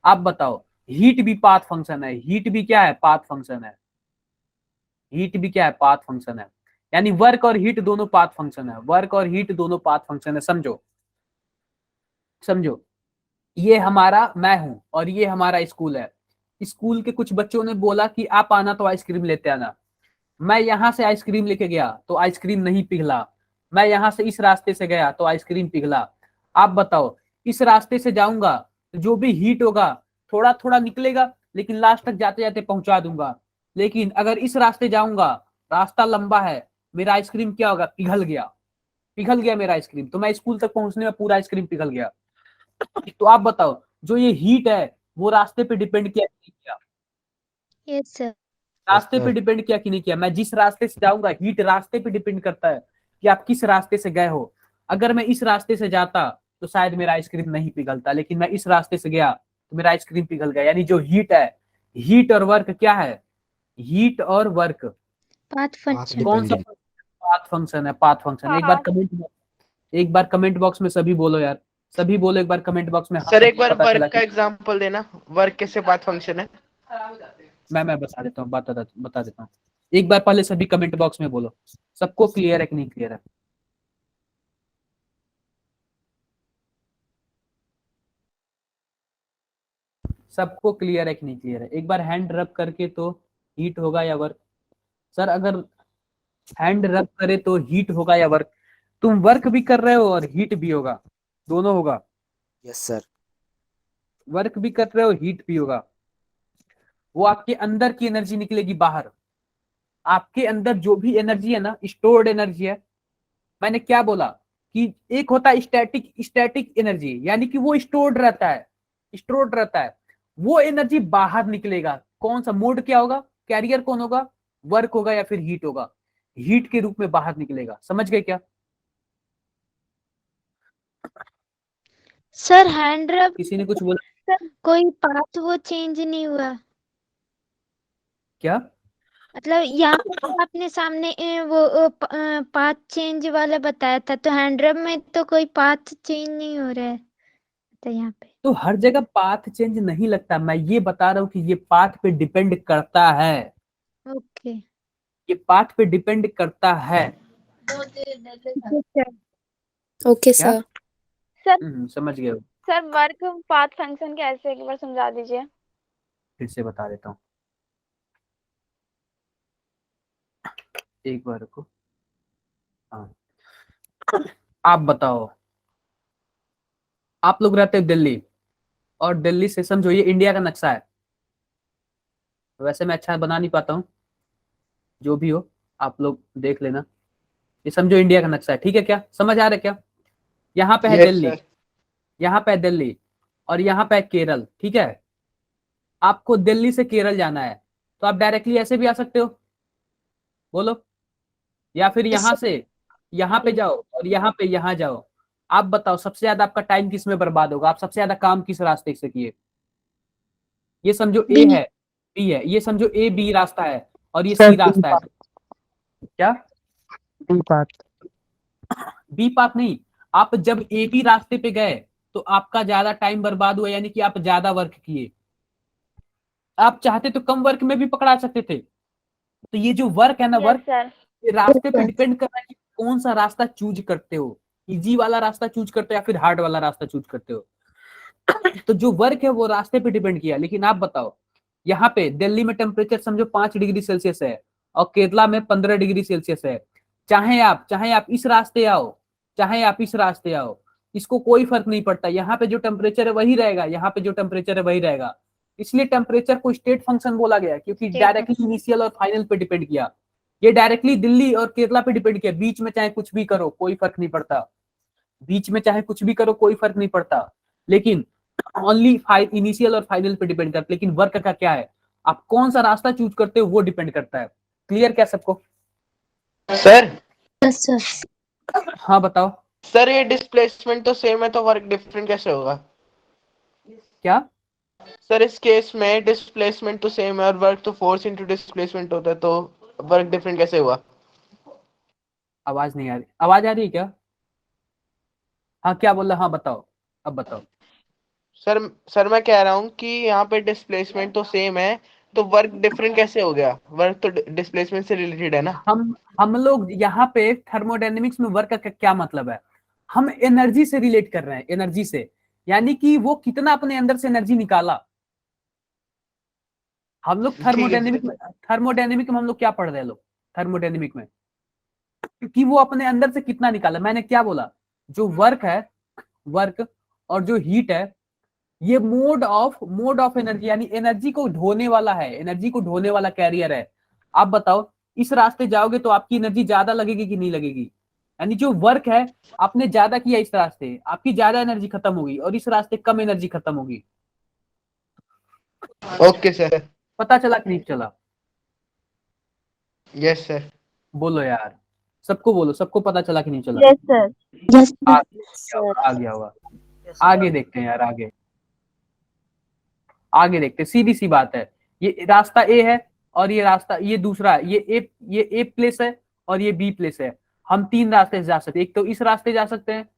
आप बताओ। हीट भी पाथ फंक्शन है। हीट भी क्या है, पाथ फंक्शन है। हीट भी क्या है, पाथ फंक्शन है। यानी वर्क और हीट दोनों पाथ फंक्शन है। वर्क और हीट दोनों पाथ फंक्शन है। समझो समझो, ये हमारा मैं हूं और ये हमारा स्कूल है। स्कूल के कुछ बच्चों ने बोला कि आप आना तो आइसक्रीम लेते आना। मैं यहां से आइसक्रीम लेके गया तो आइसक्रीम नहीं पिघला। मैं यहां से इस रास्ते से गया तो आइसक्रीम पिघला। आप बताओ, इस रास्ते से जाऊंगा तो जो भी हीट होगा थोड़ा थोड़ा निकलेगा, लेकिन लास्ट तक जाते जाते पहुंचा दूंगा। लेकिन अगर इस रास्ते जाऊंगा, रास्ता लंबा है, मेरा आइसक्रीम क्या होगा, पिघल गया। पिघल गया मेरा आइसक्रीम, तो मैं स्कूल तक पहुंचने में पूरा आइसक्रीम पिघल गया। तो आप बताओ, जो ये हीट है वो रास्ते पे डिपेंड किया कि नहीं किया? Yes sir. रास्ते पे डिपेंड किया कि नहीं किया? मैं जिस रास्ते से जाऊंगा, हीट रास्ते पे डिपेंड करता है कि आप किस रास्ते से गए हो। अगर मैं इस रास्ते से जाता तो शायद मेरा आइसक्रीम नहीं पिघलता, लेकिन मैं इस रास्ते से गया तो मेरा आइसक्रीम पिघल गया। यानी जो हीट है, हीट और वर्क क्या है, हीट और वर्क पाथ फंक्शन। कौन सा, पाथ फंक्शन है। Path function. एक बार कमेंट बॉक्स में सभी बोलो यार, सभी बोलो एक बार कमेंट बॉक्स में। सर एक बार पता चला वर्क का एग्जांपल देना, वर्क कैसे पाथ फंक्शन है। मैं बता देता हूँ, बता देता हूँ। एक बार पहले सभी कमेंट बॉक्स में बोलो, सबको क्लियर है कि नहीं क्लियर है। सबको क्लियर है कि नहीं क्लियर है। एक बार हैंड रब करके तो हीट होगा या वर्क। सर अगर हैंड रब करे तो हीट होगा या वर्क? तुम वर्क भी कर रहे हो और हीट भी होगा, दोनों होगा। Yes sir. वर्क भी कर रहे हो, हीट भी होगा। वो आपके अंदर की एनर्जी निकलेगी बाहर। आपके अंदर जो भी एनर्जी है ना, स्टोर्ड एनर्जी है। मैंने क्या बोला कि एक होता है स्टैटिक, स्टैटिक एनर्जी, यानी कि वो स्टोर्ड रहता है, स्टोर्ड रहता है। वो एनर्जी बाहर निकलेगा। कौन सा मोड क्या होगा, कैरियर कौन होगा, वर्क होगा या फिर हीट होगा। हीट के रूप में बाहर निकलेगा। समझ गए क्या? सर हैंड रब किसी ने कुछ बोला कोई पाथ वो चेंज नहीं हुआ? क्या? मतलब यहाँ पे तो आपने सामने वो पाथ चेंज वाला बताया था, तो हैंड रब में तो कोई पाथ चेंज नहीं हो रहा है तो यहाँ पे। तो हर जगह पाथ चेंज नहीं लगता। मैं ये बता रहा हूँ कि ये पाथ पे डिपेंड करता है। ओके। ये पाथ पे डिपेंड करता है। ओके क्या? सर। समझ गए हो? सर वर्क पाथ फंक्शन कैसे, एक बार समझा दीजिए। फिर से बता देता हूँ, एक बार रुको। हाँ, आप बताओ, आप लोग रहते हो दिल्ली, और दिल्ली से समझो ये इंडिया का नक्शा है। वैसे मैं अच्छा बना नहीं पाता हूँ, जो भी हो आप लोग देख लेना। ये समझो इंडिया का नक्शा है, ठीक है? क्या समझ आ रहा है क्या? यहाँ पे है Yes, दिल्ली, sir. यहाँ पे है दिल्ली, और यहाँ पे है केरल, ठीक है? आपको दिल्ली से केरल जाना है तो आप डायरेक्टली ऐसे भी आ सकते हो, बोलो, या फिर यहाँ से यहाँ पे जाओ और यहाँ पे यहाँ जाओ। आप बताओ सबसे ज्यादा आपका टाइम किस में बर्बाद होगा, आप सबसे ज्यादा काम किस रास्ते से किए? ये समझो ए है, बी है, ये समझो ए बी रास्ता है और ये सी रास्ता है। क्या? बी पाथ नहीं। आप जब ए बी रास्ते पे गए तो आपका ज्यादा टाइम बर्बाद हुआ, यानी कि आप ज्यादा वर्क किए। आप चाहते तो कम वर्क में भी पकड़ा सकते थे। तो ये जो वर्क है ना, यस वर्क सर। रास्ते पे डिपेंड कर रहा है कि कौन सा रास्ता चूज करते हो, इजी वाला रास्ता चूज करते हो या फिर हार्ड वाला रास्ता चूज करते हो। तो जो वर्क है वो रास्ते पे डिपेंड किया। लेकिन आप बताओ, यहाँ पे दिल्ली में टेम्परेचर समझो 5 डिग्री सेल्सियस है और केरला में 15 डिग्री सेल्सियस है। चाहे आप इस रास्ते आओ, चाहे आप इस रास्ते आओ, इसको कोई फर्क नहीं पड़ता। यहाँ पे जो टेम्परेचर है वही रहेगा, यहाँ पे जो टेम्परेचर है वही रहेगा। इसलिए टेम्परेचर को स्टेट फंक्शन बोला गया, क्योंकि डायरेक्टली इनिशियल और फाइनल पे डिपेंड किया। ये डायरेक्टली दिल्ली और केरला पे डिपेंड किया, बीच में चाहे कुछ भी करो कोई फर्क नहीं पड़ता। बीच में चाहे कुछ भी करो कोई फर्क नहीं पड़ता, लेकिन ओनली इनिशियल और फाइनल पे डिपेंड करता है। लेकिन वर्क का क्या है, आप कौन सा रास्ता चूज करते हो वो डिपेंड करता है। क्लियर क्या सबको? Sir yes sir. हाँ बताओ सर ये डिस्प्लेसमेंट तो सेम है तो वर्क डिफरेंट कैसे होगा? क्या? सर इस केस में डिस्प्लेसमेंट तो सेम है और वर्क तो फोर्स इनटू डिस्प्लेसमेंट होता है, तो वर्क डिफरेंट कैसे हुआ? आवाज नहीं आ रही, आवाज आ रही है क्या? हाँ क्या बोल रहा? हाँ बताओ, अब बताओ। सर मैं कह रहा हूँ कि यहाँ पे डिस्प्लेसमेंट तो सेम है तो वर्क डिफरेंट कैसे हो गया? वर्क तो डिस्प्लेसमेंट से रिलेटेड है ना। हम लोग यहाँ पे थर्मोडायनेमिक्स में वर्क का क्या मतलब है, हम एनर्जी से रिलेट कर रहे हैं, एनर्जी से, यानी कि वो कितना अपने अंदर से एनर्जी निकाला। हम लोग थर्मोडायनेमिक में हम लोग क्या पढ़ रहे हैं लोग थर्मोडायनेमिक में, कि वो अपने अंदर से कितना निकाला। मैंने क्या बोला, जो वर्क है, वर्क और जो हीट है, ये मोड ऑफ एनर्जी, यानी एनर्जी को ढोने वाला है, एनर्जी को ढोने वाला कैरियर है। आप बताओ, इस रास्ते जाओगे तो आपकी एनर्जी ज्यादा लगेगी कि नहीं लगेगी? यानी जो वर्क है, आपने ज्यादा किया इस रास्ते, आपकी ज्यादा एनर्जी खत्म होगी, और इस रास्ते कम एनर्जी खत्म होगी। Okay sir. पता चला कि नहीं चला? Yes sir. बोलो यार, सबको बोलो, सबको पता चला कि नहीं चला? Yes sir. यस आ गया होगा। आगे देखते हैं यार, आगे देखते हैं। सीधी सी बात है, ये रास्ता ए है और ये रास्ता, ये दूसरा है, ये ए प्लेस है और ये बी प्लेस है। हम तीन रास्ते से जा सकते हैं, एक तो इस रास्ते जा सकते हैं,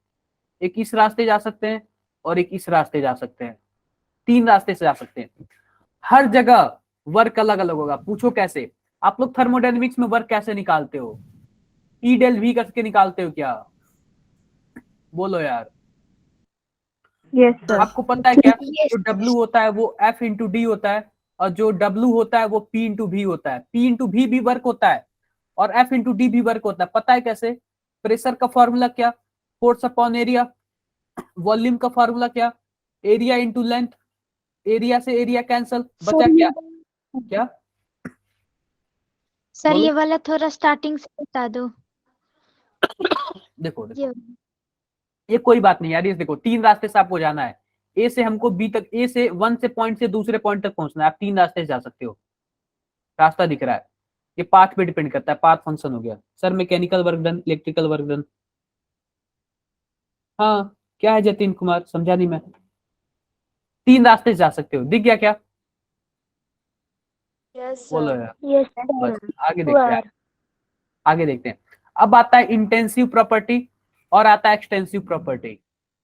एक इस रास्ते जा सकते हैं, और एक इस रास्ते जा सकते हैं। तीन रास्ते से जा सकते हैं। हर जगह वर्क अलग अलग होगा। पूछो कैसे? आप लोग थर्मोडायनेमिक्स में वर्क कैसे निकालते हो? ई डेल वी करके निकालते हो क्या? बोलो यार। Yes sir. आपको पता है क्या, जो W होता है वो F इंटू डी होता है, और जो W होता है वो P इंटू V होता है। P इंटू V भी वर्क होता है और F इंटू डी भी वर्क होता है। पता है कैसे? प्रेशर का फॉर्मूला क्या? Force upon area. वॉल्यूम का फॉर्मूला क्या? Area into length. एरिया से एरिया कैंसल, बचा क्या? क्या सर बोलो? ये वाला थोड़ा स्टार्टिंग से बता दो। देखो ये ये कोई बात नहीं यार, ये देखो तीन रास्ते से आपको जाना है। ए से हमको बी तक, ए से वन से पॉइंट से दूसरे पॉइंट तक पहुंचना है। आप तीन रास्ते से जा सकते हो, रास्ता दिख रहा है। ये पाथ पे डिपेंड करता है, पाथ फंक्शन हो गया। Sir mechanical work done, electrical work done. हाँ क्या है जतिन कुमार, समझा नहीं मैं। तीन रास्ते से जा सकते हो, दिख गया क्या? यस बोलो सर। यार। यस बस सर। आगे देखते हैं, आगे देखते हैं। अब आता है इंटेंसिव प्रॉपर्टी और आता है एक्सटेंसिव प्रॉपर्टी।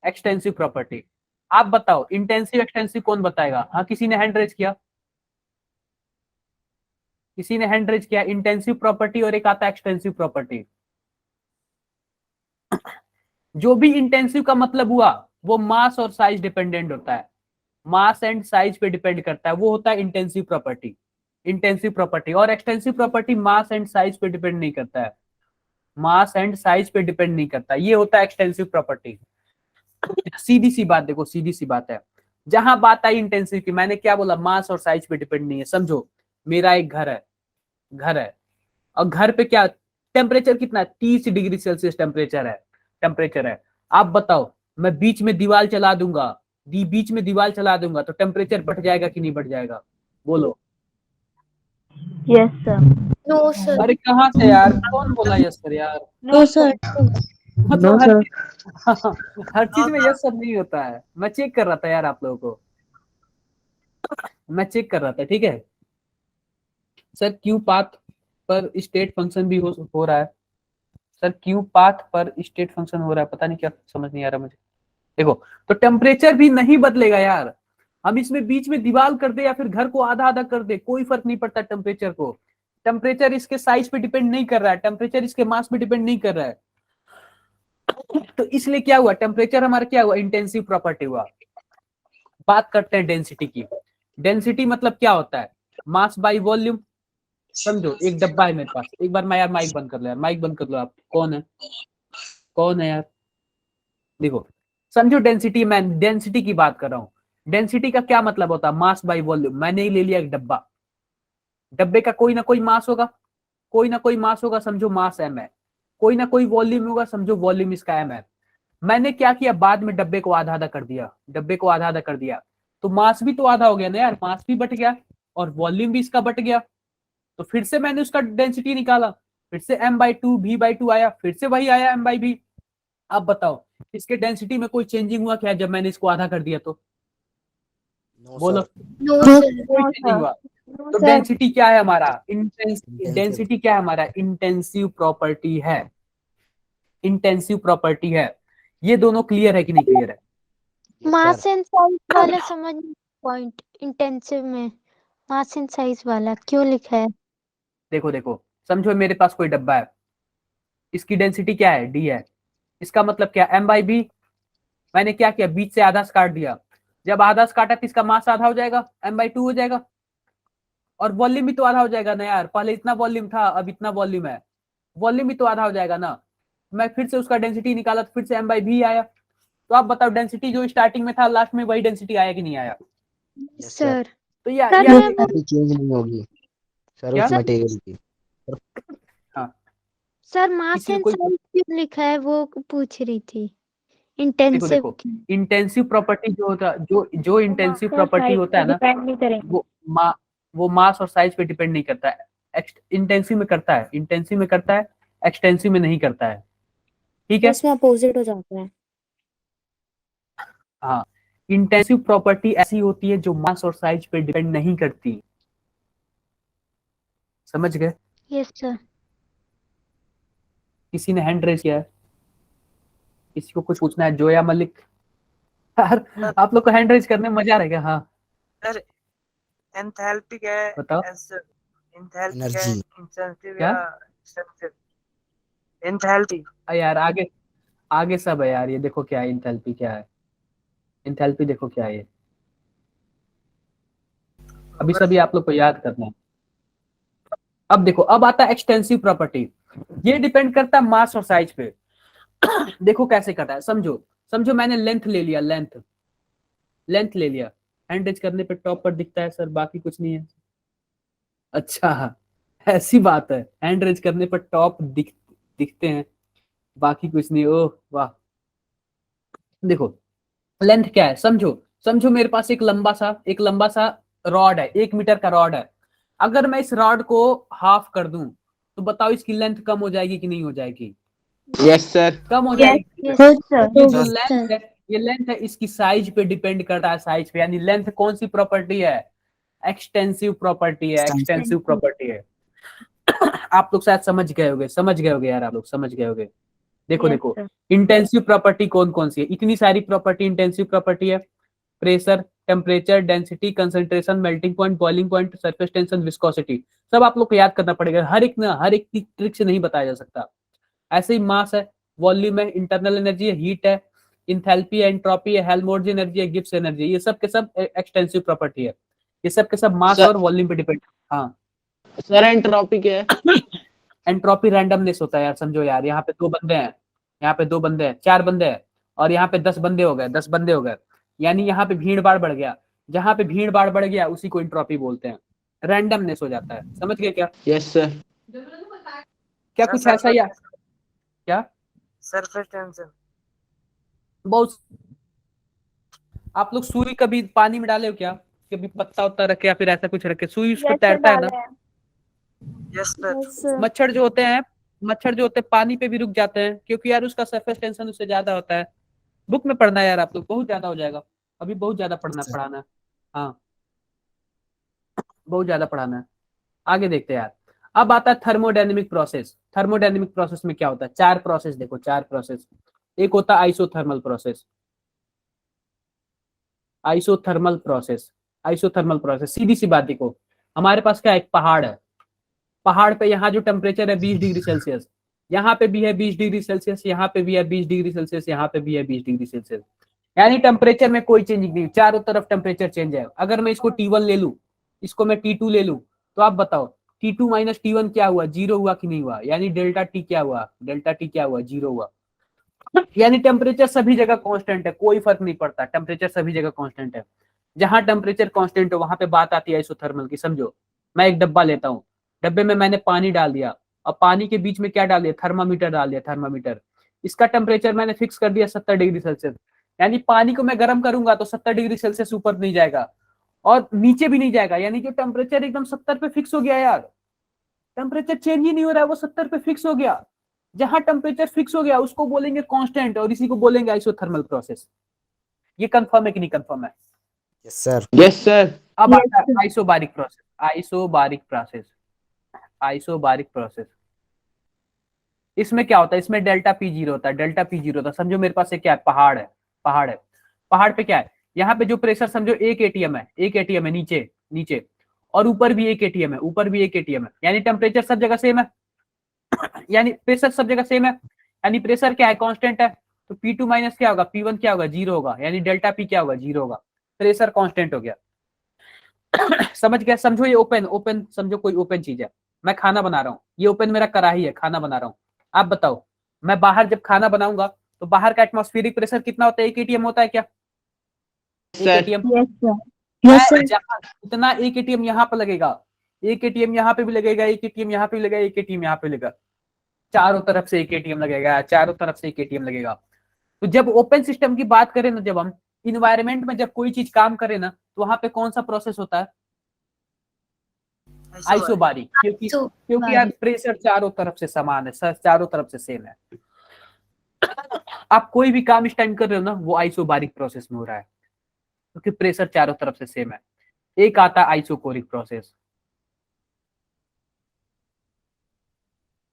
एक्सटेंसिव प्रॉपर्टी, आप बताओ इंटेंसिव एक्सटेंसिव कौन बताएगा? हाँ किसी ने हैंड रेज किया, किसी ने हैंड रेज किया। इंटेंसिव प्रॉपर्टी और एक आता है एक्सटेंसिव प्रॉपर्टी। जो भी इंटेंसिव का मतलब हुआ वो मास और साइज डिपेंडेंट होता है, मास एंड साइज पे डिपेंड करता है, वो होता है इंटेंसिव प्रॉपर्टी। इंटेंसिव प्रॉपर्टी और extensive property mass and size पे डिपेंड नहीं करता है, मास एंड साइज पे डिपेंड नहीं करता, ये होता है एक्सटेंसिव प्रॉपर्टी। सीधी सी बात देखो, सीधी सी बात है। जहां बात आई इंटेंसिव की, मैंने क्या बोला? मास और साइज पे डिपेंड नहीं है। समझो मेरा एक घर है, घर है, और घर पे क्या टेम्परेचर कितना है? 30 डिग्री सेल्सियस टेम्परेचर है, टेम्परेचर है। आप बताओ, मैं बीच में दीवार चला दूंगा, बीच में दीवार चला दूंगा तो टेम्परेचर बढ़ जाएगा कि नहीं बढ़ जाएगा? बोलो। Yes sir. No sir. अरे कहाँ से यार, कौन बोला यस सर यार? No sir. मतलब हर चीज में यस सर नहीं होता है। मैं चेक कर रहा था यार आप लोगों को, मैं चेक कर रहा था, ठीक है सर। क्यू पाथ पर स्टेट फंक्शन भी हो रहा है सर, क्यू पाथ पर स्टेट फंक्शन हो रहा है, पता नहीं क्या, समझ नहीं आ रहा मुझे। देखो, तो टेम्परेचर भी नहीं बदलेगा यार, हम इसमें बीच में दीवार कर दे या फिर घर को आधा आधा कर दे, कोई फर्क नहीं पड़ता टेम्परेचर को। टेम्परेचर इसके साइज पे डिपेंड नहीं कर रहा है, टेम्परेचर इसके मास पे डिपेंड नहीं कर रहा है। तो इसलिए क्या हुआ, टेम्परेचर हमारा क्या हुआ? इंटेंसिव प्रॉपर्टी हुआ। बात करते हैं डेंसिटी की। डेंसिटी मतलब क्या होता है? Mass by volume. समझो एक डब्बा है मेरे पास, एक बार मैं यार माइक बंद कर लो, यार माइक बंद कर लो। आप कौन है, कौन है यार? देखो समझो डेंसिटी, मैं डेंसिटी की बात कर रहा हूँ। डेंसिटी का क्या मतलब होता है? Mass by volume. मैंने ही ले लिया एक डब्बा, डब्बे का कोई ना कोई मास होगा, कोई ना कोई मास होगा, समझो मास एम है। कोई ना कोई वॉल्यूम होगा, समझो वॉल्यूम इसका एम है। मैंने क्या किया, बाद में डब्बे को आधा आधा कर दिया, डब्बे को आधा आधा कर दिया, तो मास भी तो आधा हो गया ना यार, मास भी बट गया और वॉल्यूम भी इसका बट गया। तो फिर से मैंने उसका डेंसिटी निकाला, फिर से m/2 v/2 आया, फिर से वही आया m/v। अब बताओ इसके डेंसिटी में कोई चेंजिंग हुआ क्या जब मैंने इसको आधा कर दिया? तो नो बोलो, सर। नो सर कोई No, चेंजिंग sir. हुआ। No, तो sir. डेंसिटी क्या है हमारा? Intensive. डेंसिटी क्या है हमारा? इंटेंसिव प्रॉपर्टी है, इंटेंसिव प्रॉपर्टी है। ये दोनों क्लियर है कि नहीं क्लियर है? Yes, mass sir. And size वाला समझ पॉइंट इंटेंसिव में मास एंड साइज वाला क्यों लिखा है? देखो देखो, समझो मेरे पास कोई डब्बा है, इसकी डेंसिटी क्या है? डी है। इसका मतलब क्या? m/b। मैंने क्या किया, बीच से आधा काट दिया, जब आधा काटा तो इसका मास आधा हो जाएगा, m/2 हो जाएगा, और वॉल्यूम भी तो आधा हो जाएगा ना यार। पहले इतना वॉल्यूम था, अब इतना वॉल्यूम है, वॉल्यूम भी तो आधा हो जाएगा ना। मैं फिर से उसका डेंसिटी निकाला तो फिर से m/v आया। तो आप बताओ डेंसिटी जो स्टार्टिंग में था लास्ट में वही डेंसिटी आया कि नहीं आया? Yes, sir. सर तो या सर वो मैं वो कोई चेंज नहीं होगी सर क्या? उस मटेरियल की। हाँ, सर मास किसी को एंड कोई साइज क्यों लिखा है वो पूछ रही थी। देखो इंटेंसिव देखो, इंटेंसिव प्रॉपर्टी जो होता, जो इंटेंसिव प्रॉपर्टी होता है ना, डिपेंड नहीं करेंगे। वो मास और साइज पे डिपेंड नहीं करता है। इंटेंसिव में करता है, इंटेंसिव में करता है, एक्सटेंसिव में नहीं करता है। ठीक है? उसमें अपोजिट हो जाता है। हाँ, इंटेंसिव प्रॉपर्टी ऐसी होती है जो मास और साइज पे डिपेंड नहीं करती। समझ गए? Yes sir. किसी ने हैंड रेज किया है? किसी को कुछ पूछना है? जोया मलिक। यार आप लोग को हैंड रेज करने में मजा आ रहा है क्या? हाँ सर एंथैल्पी क्या है? बताओ एंथैल्पी क्या है? एनर्जी। इंटेंसिव क्या? या एक्सटेंसिव? एंथैल्पी। यार आगे आगे सब है यार, ये देखो क्या है इंथैल्पी, क्या है इंथैल्पी, देखो क्या है ये। अभी सभी आप लोग को याद करना है। अब देखो, अब आता है एक्सटेंसिव प्रॉपर्टी। ये डिपेंड करता है मास और साइज पे। देखो कैसे करता है, समझो समझो मैंने लेंथ ले लिया, लेंथ ले लिया। हैंड रेज करने पे टॉप पर दिखता है सर, बाकी कुछ नहीं है। अच्छा, ऐसी बात है, हैंड रेज करने पर टॉप दिखते हैं, बाकी कुछ नहीं। ओह वाह। देखो लेंथ क्या है, समझो समझो मेरे पास एक लंबा सा रॉड है, 1 मीटर का रॉड है। अगर मैं इस रॉड को हाफ कर दूं तो बताओ इसकी लेंथ कम हो जाएगी कि नहीं हो जाएगी? Yes sir. कम हो Yes, जाएगी। yes. Good sir. ये तो जो सर लेंथ है, ये लेंथ है, इसकी साइज पे डिपेंड करता है, साइज पे। यानी लेंथ कौन सी प्रॉपर्टी है? एक्सटेंसिव प्रॉपर्टी है, एक्सटेंसिव प्रॉपर्टी है। आप लोग शायद समझ गए होगे, समझ गए होगे यार, आप लोग समझ गए होगे। देखो Yes, देखो, sir. इंटेंसिव प्रॉपर्टी कौन कौन सी है? इतनी सारी प्रॉपर्टी इंटेंसिव प्रॉपर्टी है। Pressure, temperature, density, concentration, melting point, boiling point, surface tension, viscosity. सब आप लोग को याद करना पड़ेगा, हर एक की ट्रिक से नहीं बताया जा सकता। ऐसे ही मास है, वॉल्यूम है, इंटरनल एनर्जी है, हीट है, इंथैल्पी है, एंट्रोपी है, हेल्महोल्ट्ज एनर्जी है, गिब्स एनर्जी, ये सब के सब एक्सटेंसिव प्रॉपर्टी है। ये सब के सब मास सर और वॉल्यूम पे डिपेंड। हाँ, सर एंट्रोपी क्या है? एंट्रोपी रैंडमनेस होता है यार, समझो यार। यहाँ पे 2 बंदे हैं, यहाँ पे 2 बंदे हैं, 4 बंदे हैं, और यहाँ पे 10 बंदे हो गए, 10 बंदे हो गए। यानी यहाँ पे भीड़ भाड़ बढ़ गया। जहाँ पे भीड़ भाड़ बढ़ गया उसी को एंट्रोपी बोलते हैं, रैंडमनेस हो जाता है। समझ गए क्या? Yes sir. क्या कुछ ऐसा या क्या? Surface tension. बहुत। आप लोग सुई कभी पानी में डाले हो क्या? कभी पत्ता उत्ता रखे या फिर ऐसा कुछ रखे, सुई उस पर Yes, sir, तैरता है ना? डाले हैं. Yes sir. Yes, sir. मच्छर जो होते हैं, पानी पे भी रुक जाते हैं, क्योंकि यार उसका सरफेस टेंशन उससे ज्यादा होता है। बुक में पढ़ना है यार, आप लोग बहुत ज्यादा हो जाएगा, अभी बहुत ज्यादा पढ़ाना है। हाँ, बहुत ज्यादा पढ़ाना है। आगे देखते हैं यार। अब आता है थर्मोडायनेमिक प्रोसेस। थर्मोडायनेमिक प्रोसेस में क्या होता है? 4 प्रोसेस, देखो 4 प्रोसेस। एक होता है isothermal process. Isothermal process, isothermal process, सीधी सी बात देखो, हमारे पास क्या, एक पहाड़ है। पहाड़ पे यहाँ जो टेम्परेचर है 20 डिग्री सेल्सियस, यहाँ पे भी है 20 डिग्री सेल्सियस, यहाँ पे भी है 20 डिग्री सेल्सियस, यहाँ पे भी है 20 डिग्री सेल्सियस। यानी टेम्परेचर में कोई चेंजिंग नहीं, चारों तरफ टेम्परेचर चेंज है। अगर मैं इसको T1 ले लूं, इसको मैं T2 ले लूं, तो आप बताओ T2 माइनस T1 क्या हुआ? 0 हुआ कि नहीं हुआ? यानी डेल्टा टी क्या हुआ? डेल्टा टी क्या हुआ? 0 हुआ। यानी टेम्परेचर सभी जगह कांस्टेंट है, कोई फर्क नहीं पड़ता, टेम्परेचर सभी जगह कांस्टेंट है। जहां टेम्परेचर कांस्टेंट है वहां पे बात आती है आइसोथर्मल की। समझो मैं एक डब्बा लेता हूँ, डब्बे में मैंने पानी डाल दिया, और पानी के बीच में क्या डाल दिया? थर्मामीटर डाल दिया, थर्मामीटर। इसका टेम्परेचर मैंने फिक्स कर दिया 70 डिग्री सेल्सियस, यानी पानी को मैं गर्म करूंगा तो 70 डिग्री सेल्सियस ऊपर नहीं जाएगा और नीचे भी नहीं जाएगा, यानी जो टेम्परेचर एकदम 70 पे फिक्स हो गया यार, टेम्परेचर चेंज ही नहीं हो रहा है, वो 70 पे फिक्स हो गया। जहां टेम्परेचर फिक्स हो गया उसको बोलेंगे कांस्टेंट और इसी को बोलेंगे आइसोथर्मल प्रोसेस। ये कंफर्म है कि नहीं कंफर्म है? Yes sir. Yes sir. अब Yes, आता है sir. Isobaric process. Isobaric process, isobaric process, इसमें क्या होता है? इसमें डेल्टा पी जीरो होता है, डेल्टा पी जीरो होता है। समझो मेरे पास एक क्या है, पहाड़ है, पहाड़ है, पहाड़ पे क्या है, यहाँ पे जो प्रेशर समझो 1 एटीएम है, 1 एटीएम है नीचे नीचे, और ऊपर भी 1 एटीएम है, ऊपर भी 1 एटीएम है, यानी टेम्परेचर सब जगह सेम है, यानी प्रेशर सब जगह सेम है, यानी प्रेशर क्या है, कांस्टेंट है, तो P2 माइनस क्या होगा, P1 क्या होगा, जीरो होगा, यानी डेल्टा पी क्या होगा, जीरो होगा, प्रेशर कांस्टेंट हो गया। समझ गया? समझो ये ओपन ओपन, समझो कोई ओपन चीज है, मैं खाना बना रहा हूँ, ये ओपन मेरा कढ़ाई है, खाना बना रहा हूँ। आप बताओ, मैं बाहर जब खाना बनाऊंगा तो बाहर का एटमॉस्फेरिक प्रेशर कितना होता है? 1 एटीएम होता है क्या? 1 sir. ATM. Yes, sir. Yes, sir. जहाँ इतना 1 एटीएम यहाँ पे लगेगा, 1 एटीएम यहाँ पे भी लगेगा, 1 एटीएम यहाँ पे भी लगेगा, 1 एटीएम यहाँ पे लगेगा, चारों तरफ से 1 एटीएम लगेगा, चारों तरफ से 1 एटीएम लगेगा। तो जब ओपन सिस्टम की बात करें ना, जब हम इन्वायरमेंट में जब कोई चीज काम करे ना, तो वहां पे कौन सा प्रोसेस होता है? आइसोबारिक, क्योंकि यार प्रेशर चारों तरफ से समान है, चारों तरफ से सेम है। आप कोई भी काम इस टाइम कर रहे हो ना, वो आइसोबारिक प्रोसेस में हो रहा है, क्योंकि प्रेशर चारों तरफ से सेम है। एक आता है आइसोकोरिक प्रोसेस,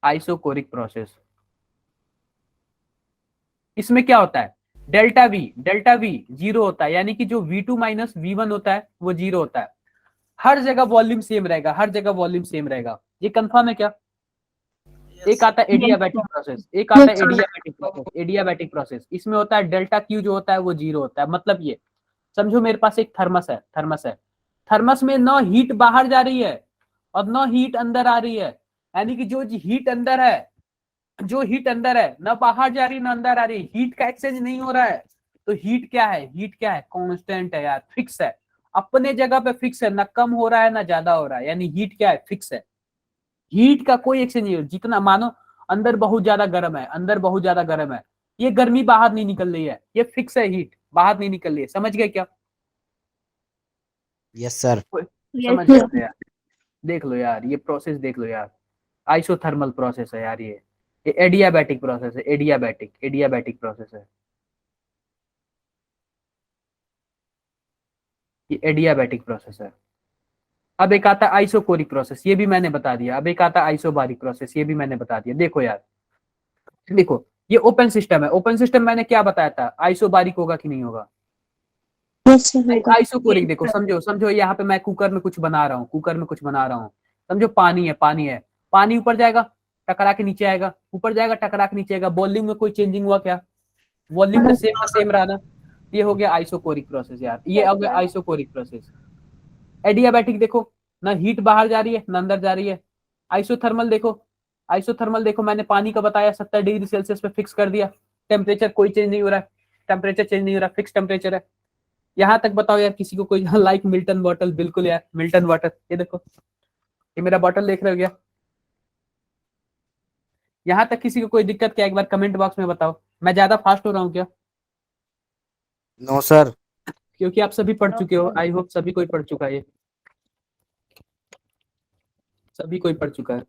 आइसोकोरिक प्रोसेस, इसमें क्या होता है, डेल्टा वी जीरो होता है, यानी कि जो V2 माइनस V1 होता है वो जीरो होता है। हर जगह वॉल्यूम सेम रहेगा, हर जगह वॉल्यूम सेम रहेगा। ये कंफर्म है क्या? एक आता है एडियाबैटिक प्रोसेस, एक आता है एडियाबैटिक प्रोसेस, एडियाबैटिक प्रोसेस, इसमें होता है डेल्टा क्यू जो होता है वो जीरो होता है। मतलब ये समझो मेरे पास एक थर्मस है, थर्मस है, थर्मस में न हीट बाहर जा रही है और न हीट अंदर आ रही है, यानी कि जो हीट अंदर है, जो हीट अंदर है न बाहर जा रही न अंदर आ रही, हीट का एक्सचेंज नहीं हो रहा है। तो हीट क्या है, हीट क्या है, कांस्टेंट है यार, फिक्स है, अपने जगह पे फिक्स है, ना कम हो रहा है ना ज्यादा हो रहा है, यानी हीट क्या है, फिक्स है। हीट का कोई एक्सचेंज नहीं हो, जितना मानो अंदर बहुत ज्यादा गर्म है, अंदर बहुत ज्यादा गर्म है, ये गर्मी बाहर नहीं निकल रही है, ये फिक्स है, हीट बाहर नहीं निकल रही है। समझ गए क्या? Yes sir. Yes, समझ sir. गए यार? देख लो यार, ये प्रोसेस देख लो यार, आइसोथर्मल प्रोसेस है यार, ये एडियाबैटिक प्रोसेस है, एडियाबैटिक प्रोसेस है, ये एडियाबैटिक प्रोसेस है। अब एक आता है आइसोकोरिक प्रोसेस, ये भी मैंने बता दिया। अब एक आता है आइसोबारिक प्रोसेस, ये भी मैंने बता दिया। देखो यार, देखो ये ओपन सिस्टम है, ओपन सिस्टम मैंने क्या बताया था, आइसोबारिक होगा कि नहीं होगा? Yes, sir. होगा। आइसोकोरिक देखो, समझो समझो यहाँ पे मैं कुकर में कुछ बना रहा हूँ, कुकर में कुछ बना रहा हूँ, समझो पानी है, पानी है, पानी ऊपर जाएगा टकरा के नीचे आएगा, ऊपर जाएगा टकरा के नीचे आएगा, वॉल्यूम में कोई चेंजिंग हुआ क्या? वॉल्यूम में सेम रहा ना। ये हो गया आइसोकोरिक प्रोसेस यार, ये हो गया आइसोकोरिक प्रोसेस। एडियाबैटिक देखो, ना हीट बाहर जा रही है ना अंदर जा रही है। आइसोथर्मल देखो, आइसोथर्मल देखो, मैंने पानी का बताया 70 डिग्री सेल्सियस पे फिक्स कर दिया, टेम्परेचर कोई चेंज नहीं हो रहा है, टेम्परेचर चेंज नहीं हो रहा, फिक्स टेम्परेचर है। यहाँ तक बताओ यार, किसी को कोई लाइक मिल्टन बॉटल, बिल्कुल यार मिल्टन वाटर, ये देखो, ये मेरा बॉटल देख रहे हो क्या? यहाँ तक किसी को कोई दिक्कत क्या? एक बार कमेंट बॉक्स में बताओ, मैं ज्यादा फास्ट हो रहा हूँ क्या? No sir. क्योंकि आप सभी पढ़ चुके हो, आई होप सभी कोई पढ़ चुका है, ये सभी कोई पढ़ चुका है।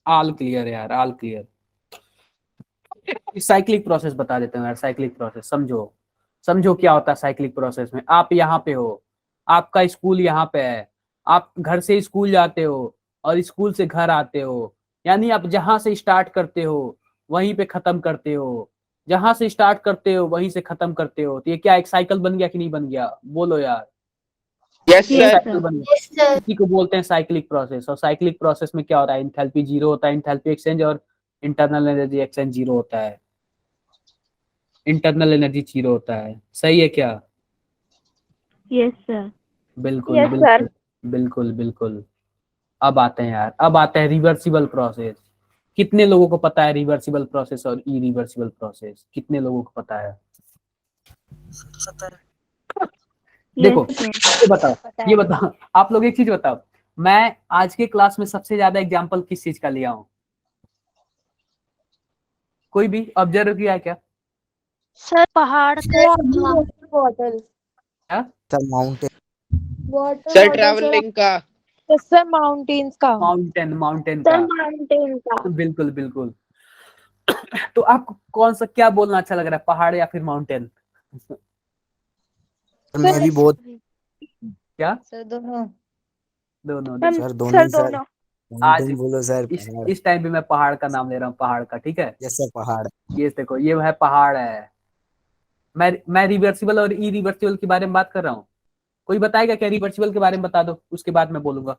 ऑल क्लियर यार, ऑल क्लियर। साइक्लिक प्रोसेस बता देते हैं यार, साइक्लिक प्रोसेस समझो, समझो क्या होता है साइक्लिक प्रोसेस में। आप यहाँ पे हो, आपका स्कूल यहाँ पे है, आप घर से स्कूल जाते हो और स्कूल से घर आते हो, यानी आप जहां से स्टार्ट करते हो वहीं पे खत्म करते हो, जहां से स्टार्ट करते हो वहीं से खत्म करते हो। तो ये क्या एक साइकिल बन गया कि नहीं बन गया? बोलो यार। Yes Yes, sir. साइकिल बन गया, इसी को बोलते हैं साइक्लिक प्रोसेस। और साइक्लिक प्रोसेस में क्या होता है, इंथैल्पी जीरो होता है, इंथैल्पी एक्सचेंज, और इंटरनल एनर्जी एक्सचेंज जीरो होता है, इंटरनल एनर्जी जीरो होता है। सही है क्या? Yes, sir. बिल्कुल Yes, बिल्कुल sir. बिल्कुल बिल्कुल। अब आते हैं यार, अब आता है रिवर्सिबल प्रोसेस। कितने लोगों को पता है रिवर्सिबल प्रोसेस और इरिवर्सिबल प्रोसेस? कितने लोगों को पता है? देखो Yes, sir. ये बताओ, ये बताओ, आप लोग एक चीज बताओ, मैं आज के क्लास में सबसे ज्यादा एग्जांपल किस चीज का लिया हूँ? कोई भी ऑब्जर्व किया है क्या? सर पहाड़ का बॉटल क्या? Sir mountain. सर ट्रैवलिंग का। सर माउंटेन्स का माउंटेन, माउंटेन सर का। माउंटेन का बिल्कुल बिल्कुल। तो आपको कौन सा क्या बोलना अच्छा लग रहा है, पहाड़ या फिर माउंटेन? सर मैं भी बहुत क्या? सर दोनों दोनों हम सर दोनों सर ही सर। दोनों आज माउंटेन बोलो सर। इस पहाड़। इस टाइम पे मैं पहाड़ का नाम ले रहा हूँ, पहाड़ का, ठीक है। यस सर पहाड़। ये देखो, ये है पहाड़ है। मैं रिवर्सिबल और इरिवर्सिबल के बारे में बात कर रहा हूँ। कोई बताएगा क्या? रिवर्सिबल के बारे में बता दो, उसके बाद मैं बोलूंगा।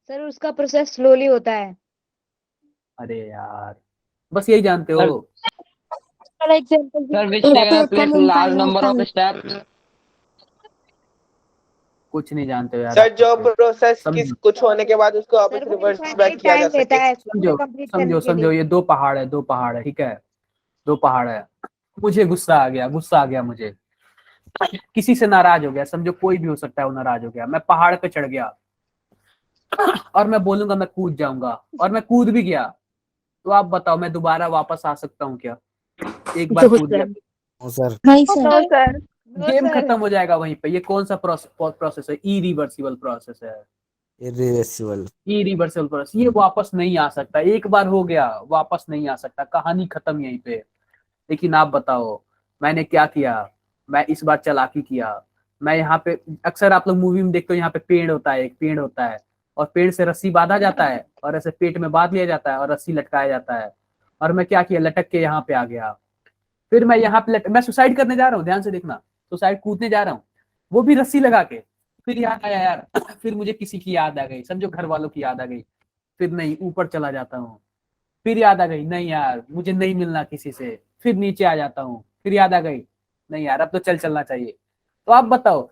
सर उसका प्रोसेस स्लोली होता है। अरे यार, बस यही जानते हो। Example Sir, which take a place large number of steps. कुछ नहीं जानते हो यार सर आप जो तो। प्रोसेस समझो कुछ होने के बाद उसको वापस सर वो रिवर्स बैक इनफाइनाइट किया जा टाइम लेता सके। है पूरे समझो कंप्लीट समझो करने के समझो, लिए। ये दो पहाड़ है, दो पहाड़ है, ठीक है। दो पहाड़ है। मुझे गुस्सा आ गया, गुस्सा आ गया मुझे। किसी से नाराज हो गया, समझो कोई भी हो सकता है, वो नाराज हो गया। मैं पहाड़ पे चढ़ गया और मैं बोलूंगा मैं कूद जाऊंगा, और मैं कूद भी गया। तो आप बताओ, मैं दोबारा वापस आ सकता हूँ क्या? एक बार कूद गया, नो सर। नहीं सर। No sir. गेम खत्म हो जाएगा वहीं पे। ये कौन सा प्रोसेस है? इरिवर्सिबल प्रोसेस है। इरिवर्सिबल। इरिवर्सिबल प्रोसेस, ये वापस नहीं आ सकता। एक बार हो गया, वापस नहीं आ सकता। कहानी खत्म यहीं पे। लेकिन आप बताओ, मैंने क्या किया? मैं इस बार चालाकी किया। मैं यहाँ पे, अक्सर आप लोग मूवी में देखते हो, यहाँ पे पेड़ होता है, एक पेड़ होता है, और पेड़ से रस्सी बांधा जाता है, और ऐसे पेट में बांध लिया जाता है, और रस्सी लटकाया जाता है। और मैं क्या किया? लटक के यहाँ पे आ गया। फिर मैं यहाँ पे मैं सुसाइड करने जा रहा हूँ, ध्यान से देखना। सुसाइड कूदने जा रहा हूँ, वो भी रस्सी लगा के। फिर याद आया यार, फिर मुझे किसी की याद आ गई, समझो घर वालों की याद आ गई। फिर नहीं, ऊपर चला जाता हूँ। फिर याद आ गई, नहीं यार मुझे नहीं मिलना किसी से। फिर नीचे आ जाता हूँ। फिर याद आ गई, नहीं यार अब तो चलना चाहिए। तो आप बताओ,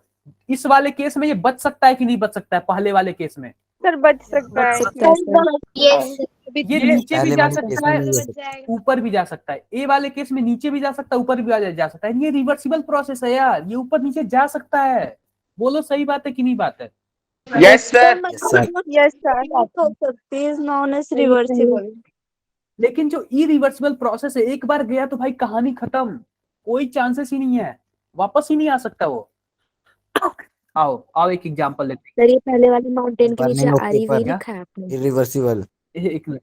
इस वाले केस में ये बच सकता है कि नहीं बच सकता है? पहले वाले केस में सर बच सकता है यस ये नीचे भी पहले जा वाले केस सकता में है, नहीं हो सकता। ऊपर भी जा सकता है। ए वाले केस में नीचे भी जा सकता है, ऊपर भी जा सकता है। ये रिवर्सिबल प्रोसेस है यार, ये ऊपर नीचे जा सकता है। बोलो सही बात है कि नहीं बात है? Yes sir. Yes sir. Yes sir. हो सकती है, इज नॉन एज रिवर्सिबल। लेकिन जो इरिवर्सिबल प्रोसेस है, एक बार गया तो भाई कहानी खत्म। कोई चांसेस ही नहीं है, वापस ही नहीं आ सकता वो। आओ आओ, एक एग्जांपल लेते सर ये पहले वाले माउंटेन के नीचे बर्निंग ऑफ आरईवी पेपर। लिखा है आपने। इरिवर्सिबल। हैं। एक मिनट।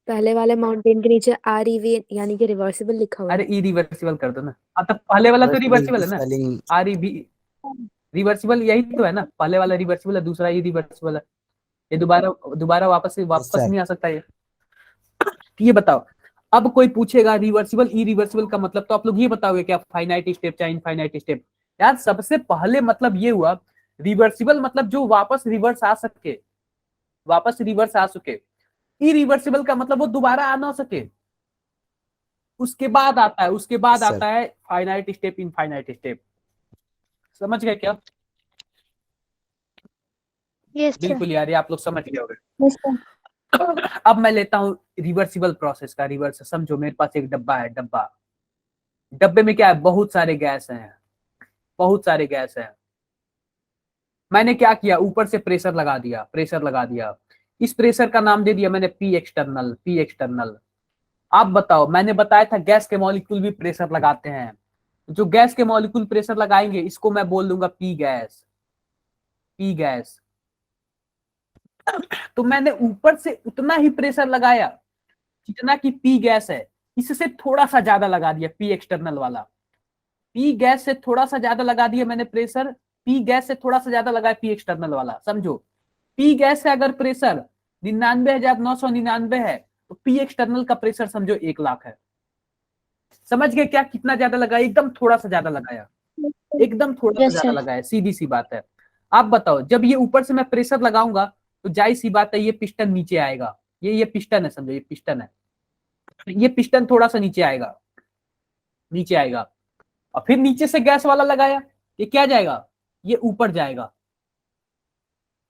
पहले वाले माउंटेन के नीचे आरईवी यानी कि रिवर्सिबल लिखा हुआ अरे है। इरिवर्सिबल कर दो ना। अब तक पहले वाला तो रिवर्सिबल रिवर्सिबल की है ना। Spelling. R E B, reversible यही तो है ना। पहले वाला रिवर्सिबल है, दूसरा इरिवर्सिबल है। ये दोबारा दोबारा वापस यस सर। नहीं आ सकता ये। ये बताओ, अब कोई पूछेगा रिवर्सिबल इरिवर्सिबल का मतलब, तो आप लोग ये बताओगे क्या? फाइनाइट स्टेप चाहे इनफाइनाइट स्टेप? यार सबसे पहले मतलब ये हुआ, रिवर्सिबल मतलब जो वापस रिवर्स आ सके, वापस रिवर्स आ सके। इरिवर्सिबल का मतलब वो दोबारा आ ना सके। उसके बाद आता है, उसके बाद यस सर। आता है फाइनाइट स्टेप, इनफाइनाइट स्टेप। समझ गए क्या? यस सर बिल्कुल यार, ये आप लोग समझ गए होंगे। Yes sir. अब मैं लेता हूँ रिवर्सिबल प्रोसेस का रिवर्स। समझो मेरे पास एक डब्बा है, डब्बा, डब्बे में क्या है? बहुत सारे गैस हैं, बहुत सारे गैस हैं। मैंने क्या किया? ऊपर से प्रेशर लगा दिया, प्रेशर लगा दिया। इस प्रेशर का नाम दे दिया मैंने पी एक्सटर्नल, पी एक्सटर्नल। आप बताओ, मैंने बताया था गैस के मॉलिक्यूल भी प्रेशर लगाते हैं। जो गैस के मॉलिक्यूल प्रेशर लगाएंगे, इसको मैं बोल दूंगा पी गैस, पी गैस। तो मैंने ऊपर से उतना ही प्रेशर लगाया जितना कि पी गैस है, इससे थोड़ा सा ज्यादा लगा दिया पी एक्सटर्नल वाला। पी गैस से थोड़ा सा ज्यादा लगा दिया मैंने प्रेशर, पी गैस से थोड़ा सा ज्यादा लगाया पी एक्सटर्नल वाला। समझो, पी गैस से अगर प्रेशर 99,999 है, तो पी एक्सटर्नल का प्रेशर समझो 1,00,000 है। समझ गए क्या? कितना ज्यादा लगाया? एकदम थोड़ा सा ज्यादा लगाया, एकदम थोड़ा सा Yes ज्यादा sir. लगाया, सीधी सी बात है। आप बताओ, जब ये ऊपर से मैं प्रेशर लगाऊंगा, तो जाहिर सी बात है ये पिस्टन नीचे आएगा। ये पिस्टन है, समझो ये पिस्टन है। ये पिस्टन थोड़ा सा नीचे आएगा, नीचे आएगा। और फिर नीचे से गैस वाला लगाया, ये क्या जाएगा? ये ऊपर जाएगा।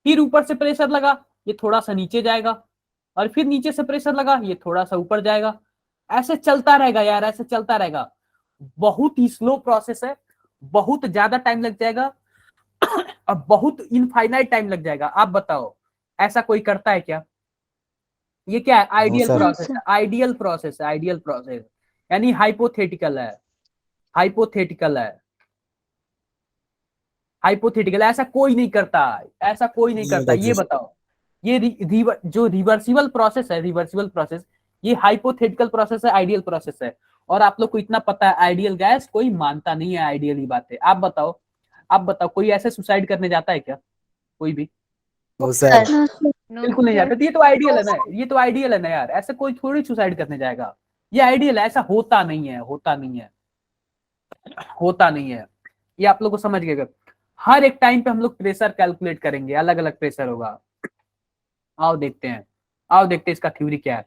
फिर ऊपर से प्रेशर लगा, ये थोड़ा सा नीचे जाएगा। और फिर नीचे से प्रेशर लगा, ये थोड़ा सा ऊपर जाएगा। ऐसे चलता रहेगा यार, ऐसे चलता रहेगा। बहुत ही स्लो प्रोसेस है, बहुत ज्यादा टाइम लग जाएगा, और बहुत इनफाइनाइट टाइम लग जाएगा। आप बताओ, ऐसा कोई करता है क्या? ये क्या है? Ideal sir. प्रोसेस है, आइडियल प्रोसेस है, आइडियल प्रोसेस यानी हाइपोथेटिकल है, हाइपोथेटिकल है, हाइपोथेटिकल। ऐसा कोई नहीं करता, ऐसा कोई नहीं करता। ये बताओ, ये जो रिवर्सिबल प्रोसेस है, रिवर्सिबल प्रोसेस, ये हाइपोथेटिकल प्रोसेस है, आइडियल प्रोसेस है। और आप लोग को इतना पता है, आइडियल गैस कोई मानता नहीं है, आइडियल ही बात है। आप बताओ, आप बताओ, कोई ऐसे सुसाइड करने जाता है क्या? कोई भी? No sir. बिल्कुल नहीं जाता। तो ये तो आइडियल है ना, ये तो आइडियल है ना यार, ऐसे कोई थोड़ी सुसाइड करने जाएगा। ये आइडियल है, ऐसा होता नहीं है, होता नहीं है, होता नहीं है। ये आप लोग को समझ गए। हर एक टाइम पे हम लोग प्रेशर कैलकुलेट करेंगे, अलग अलग प्रेशर होगा। आओ देखते हैं, आओ देखते हैं इसका थ्योरी क्या है।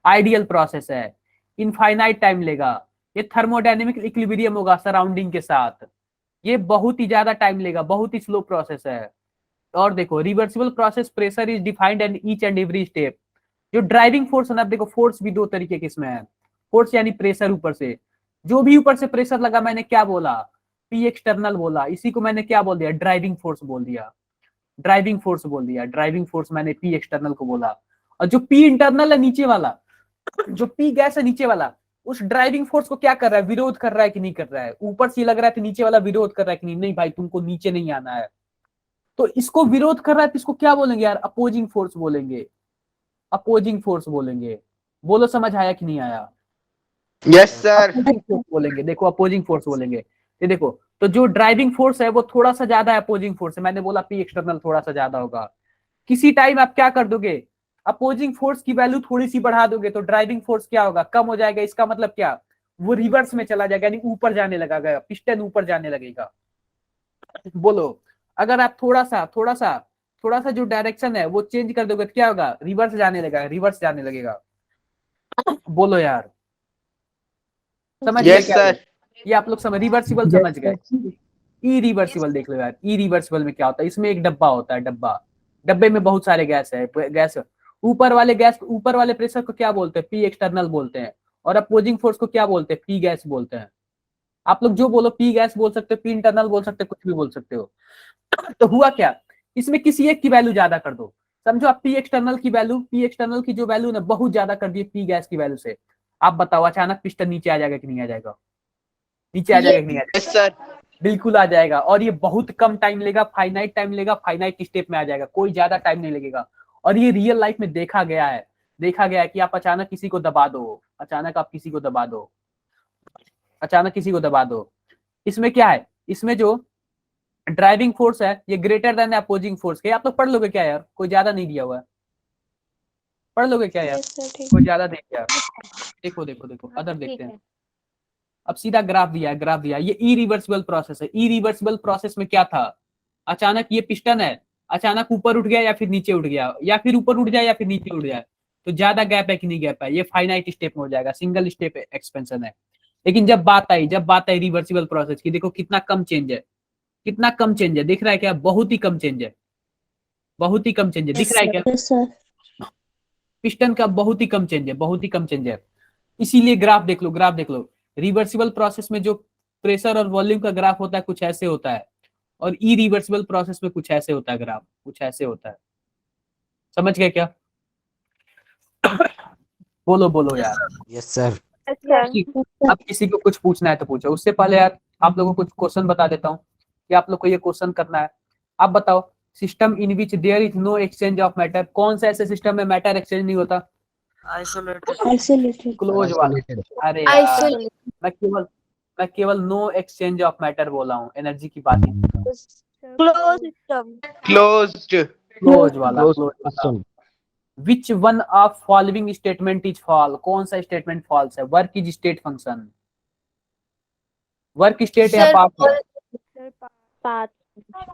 आइडियल प्रोसेस है, इनफाइनाइट टाइम लेगा, ये थर्मोडायनेमिक इक्विलिब्रियम होगा सराउंडिंग के साथ, ये बहुत ही ज्यादा टाइम लेगा, बहुत ही स्लो प्रोसेस है। और देखो, reversible process, pressure is defined and each and every step. जो ड्राइविंग फोर्स है ना, देखो फोर्स भी दो तरीके के इसमें है। फोर्स यानी प्रेशर ऊपर से, जो भी ऊपर से प्रेशर लगा, मैंने क्या बोला? पी एक्सटर्नल बोला, इसी को मैंने क्या बोल दिया? ड्राइविंग फोर्स बोल दिया, ड्राइविंग फोर्स बोल दिया, ड्राइविंग फोर्स मैंने पी एक्सटर्नल को बोला। और जो पी इंटरनल है नीचे वाला, जो पी गैस है नीचे वाला, उस ड्राइविंग फोर्स को क्या कर रहा है? विरोध कर रहा है कि नहीं कर रहा है? ऊपर से लग रहा है कि नीचे वाला विरोध कर रहा है कि नहीं? नहीं भाई, तुमको नीचे नहीं आना है। तो इसको विरोध कर रहा है तो इसको क्या बोलेंगे यार? अपोजिंग फोर्स बोलेंगे, अपोजिंग फोर्स बोलेंगे। बोलो, समझ आया कि नहीं आया? Yes sir. अपोजिंग फोर्स बोलेंगे, देखो अपोजिंग फोर्स बोलेंगे। ये देखो, तो जो ड्राइविंग फोर्स है वो थोड़ा सा ज्यादा है अपोजिंग फोर्स है, मैंने बोला पी एक्सटर्नल थोड़ा सा ज्यादा होगा। किसी टाइम आप क्या कर दोगे? अपोजिंग फोर्स की वैल्यू थोड़ी सी बढ़ा दोगे तो ड्राइविंग फोर्स क्या होगा? कम हो जाएगा। इसका मतलब क्या? वो रिवर्स में चला जाएगा, यानी ऊपर जाने लगेगा, पिस्टन ऊपर जाने लगेगा। बोलो, अगर आप थोड़ा सा जो डायरेक्शन है वो चेंज कर दोगे तो क्या होगा? रिवर्स जाने लगेगा, रिवर्स जाने लगेगा। बोलो यार, समझ गए यस क्या? सर। ये आप लोग समझ, रिवर्सिबल समझ गए। ई रिवर्सिबल देख लो यार, ई रिवर्सिबल में क्या होता है? इसमें एक डब्बा होता है, डब्बा, डब्बे में बहुत सारे गैस है, गैस ऊपर वाले प्रेशर को क्या बोलते हैं? पी एक्सटर्नल बोलते हैं। और अपोजिंग फोर्स को क्या बोलते हैं? पी गैस बोलते हैं। आप लोग जो बोलो, पी गैस बोल सकते हो, पी इंटरनल बोल सकते हो, कुछ भी बोल सकते हो। तो हुआ क्या? इसमें किसी एक की वैल्यू ज्यादा कर दो, समझो आप पी एक्सटर्नल की वैल्यू, पी एक्सटर्नल की जो वैल्यू ना बहुत ज्यादा कर दी पी गैस की वैल्यू से। आप बताओ, अचानक पिस्टन नीचे आ जाएगा कि नहीं आ जाएगा? नीचे आ जाएगा कि नहीं आ जाएगा? Yes sir. बिल्कुल आ जाएगा। और ये बहुत कम टाइम लेगा, फाइनाइट टाइम लेगा, फाइनाइट स्टेप में आ जाएगा, कोई ज्यादा टाइम नहीं लगेगा। और ये रियल लाइफ में देखा गया है, देखा गया है कि आप अचानक किसी को दबा दो, अचानक आप किसी को दबा दो, अचानक किसी को दबा दो। इसमें क्या है? इसमें जो ड्राइविंग फोर्स है ये ग्रेटर देन अपोजिंग फोर्स के। आप लोग पढ़ लोगे क्या यार? कोई ज्यादा नहीं दिया हुआ है, पढ़ लोगे क्या यार? कोई ज्यादा नहीं दिया? देखो देखो देखो, अदर देखते हैं। अब सीधा ग्राफ दिया है, ग्राफ दिया है। ये इरिवर्सिबल प्रोसेस है। इरिवर्सिबल प्रोसेस में क्या था? अचानक ये पिस्टन है, अचानक ऊपर उठ गया या फिर नीचे उठ गया, या फिर ऊपर उठ जाए या फिर नीचे उठ जाए। तो ज्यादा गैप है कि नहीं गैप है? ये फाइनाइट स्टेप में हो जाएगा, सिंगल स्टेप एक्सपेंशन है। लेकिन जब बात आई रिवर्सिबल प्रोसेस की, देखो कितना कम चेंज है, कितना कम चेंज है, दिख रहा है क्या? बहुत ही कम चेंज है, बहुत ही कम चेंज है, दिख रहा है क्या? पिस्टन का बहुत ही कम चेंज है, बहुत ही कम चेंज है। इसीलिए ग्राफ देख लो, ग्राफ देख लो। रिवर्सिबल प्रोसेस में जो प्रेशर और वॉल्यूम का ग्राफ होता है कुछ ऐसे होता है, और इरिवर्सिबल प्रोसेस में कुछ ऐसे होता है, ग्राफ कुछ ऐसे होता है। समझ गए क्या? बोलो बोलो यार। Yes sir. सर अब किसी को कुछ पूछना है तो पूछो, उससे पहले यार आप लोगों को कुछ क्वेश्चन बता देता हूँ कि आप लोग को ये क्वेश्चन करना है। आप बताओ, system in which there is no exchange of matter, कौन सा ऐसे सिस्टम में मैटर एक्सचेंज नहीं होता? Isolated. क्लोज वाला। अरे यार, मैं केवल नो एक्सचेंज ऑफ मैटर बोला हूँ, एनर्जी की बात ही नहीं। Close system. क्लोज्ड। क्लोज वाला, क्लोज वाला। Which one of following statement is false, कौन सा स्टेटमेंट फॉल्स है? Work is state function, work state है path,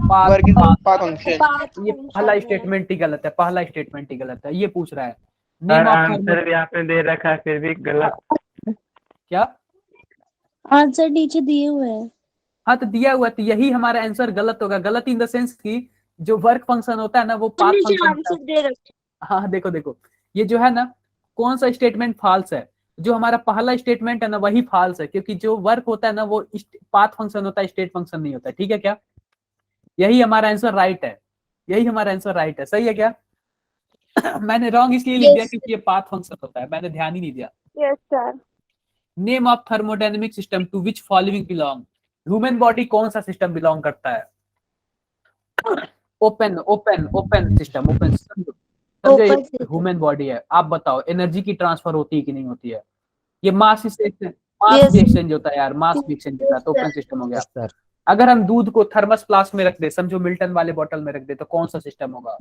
work is path function. ये पहला स्टेटमेंट ही गलत है, पहला स्टेटमेंट ही गलत है। ये पूछ रहा है सर आंसर भी आपने दे रखा है फिर भी गलत। क्या आंसर नीचे दिए हुए हैं। हाँ तो दिया हुआ, तो यही हमारा आंसर गलत होगा। गलत इन द सेंस की जो वर्क फंक्शन होता है ना वो पाथ फंक्शन। हाँ देखो देखो, ये जो है ना, कौन सा स्टेटमेंट फॉल्स है? जो हमारा पहला स्टेटमेंट है ना वही फॉल्स है, क्योंकि जो वर्क होता है ना वो पाथ फंक्शन होता है, स्टेट फंक्शन नहीं होता है। ठीक है क्या? यही हमारा आंसर राइट है, यही हमारा आंसर राइट है। सही है क्या? मैंने रॉन्ग इसलिए लिख दिया Yes. क्योंकि ये पाथ फंक्शन होता है, मैंने ध्यान ही नहीं दिया। Yes sir. Name of thermodynamic system to which following belong. Human body कौन सा सिस्टम बिलोंग करता है? Open open open system, open समझो Open system. ह्यूमन बॉडी है, आप बताओ एनर्जी की ट्रांसफर होती है कि नहीं होती है? ये मास से मास Yes. भी एक्सचेंज होता है यार, मास भी एक्सचेंज होता है, तो ओपन सिस्टम हो गया। Yes sir. अगर हम दूध को थर्मस फ्लास्क में रख दे, समझो मिल्टन वाले बोतल में रख दे, तो कौन सा सिस्टम होगा?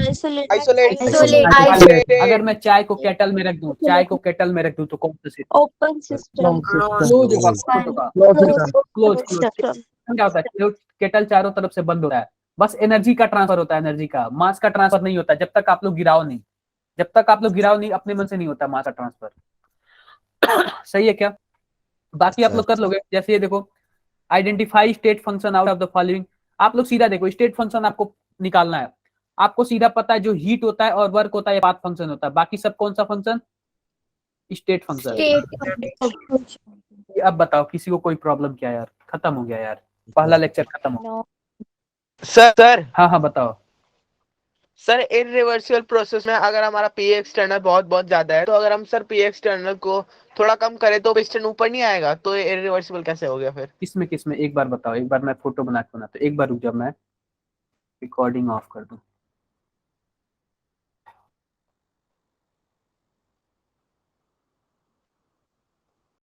Isolated. Isolated. अगर मैं चाय को केटल में रख दूं, चाय को केटल में रख दूं, तो कौन सा सिस्टम? Open system. क्लोज होगा, क्लोज होगा, क्लोज System. क्या होता है? केटल चारों तरफ से बंद होता है, बस एनर्जी का ट्रांसफर होता है, एनर्जी का, मास का ट्रांसफर नहीं होता। जब तक आप लोग गिराओ नहीं, जब तक आप लोग गिराओ नहीं, अपने मन से नहीं होता मास का ट्रांसफर। सही है क्या? बाकी आप लोग कर लोगे। जैसे ये देखो, identify state function out of the following. आप लोग सीधा देखो, स्टेट फंक्शन आपको निकालना है, आपको सीधा पता है जो हीट होता है और वर्क होता है, ये पाथ फंक्शन होता है। बाकी सब कौन सा फंक्शन? State function. अब बताओ किसी को कोई प्रॉब्लम क्या यार? खत्म हो गया यार, पहला लेक्चर खत्म हो गया। सर हाँ बताओ। सर इरिवर्सिबल प्रोसेस में अगर हमारा पी एक्सटर्नल बहुत बहुत ज्यादा है, तो अगर हम सर पी एक्सटर्नल को थोड़ा कम करें तो पिस्टन ऊपर नहीं आएगा, तो ये इरिवर्सिबल कैसे हो गया फिर? किसमें एक बार बताओ, एक बार मैं फोटो बना के बनाता हूँ, एक बार रुक जाओ, मैं रिकॉर्डिंग ऑफ कर दूं।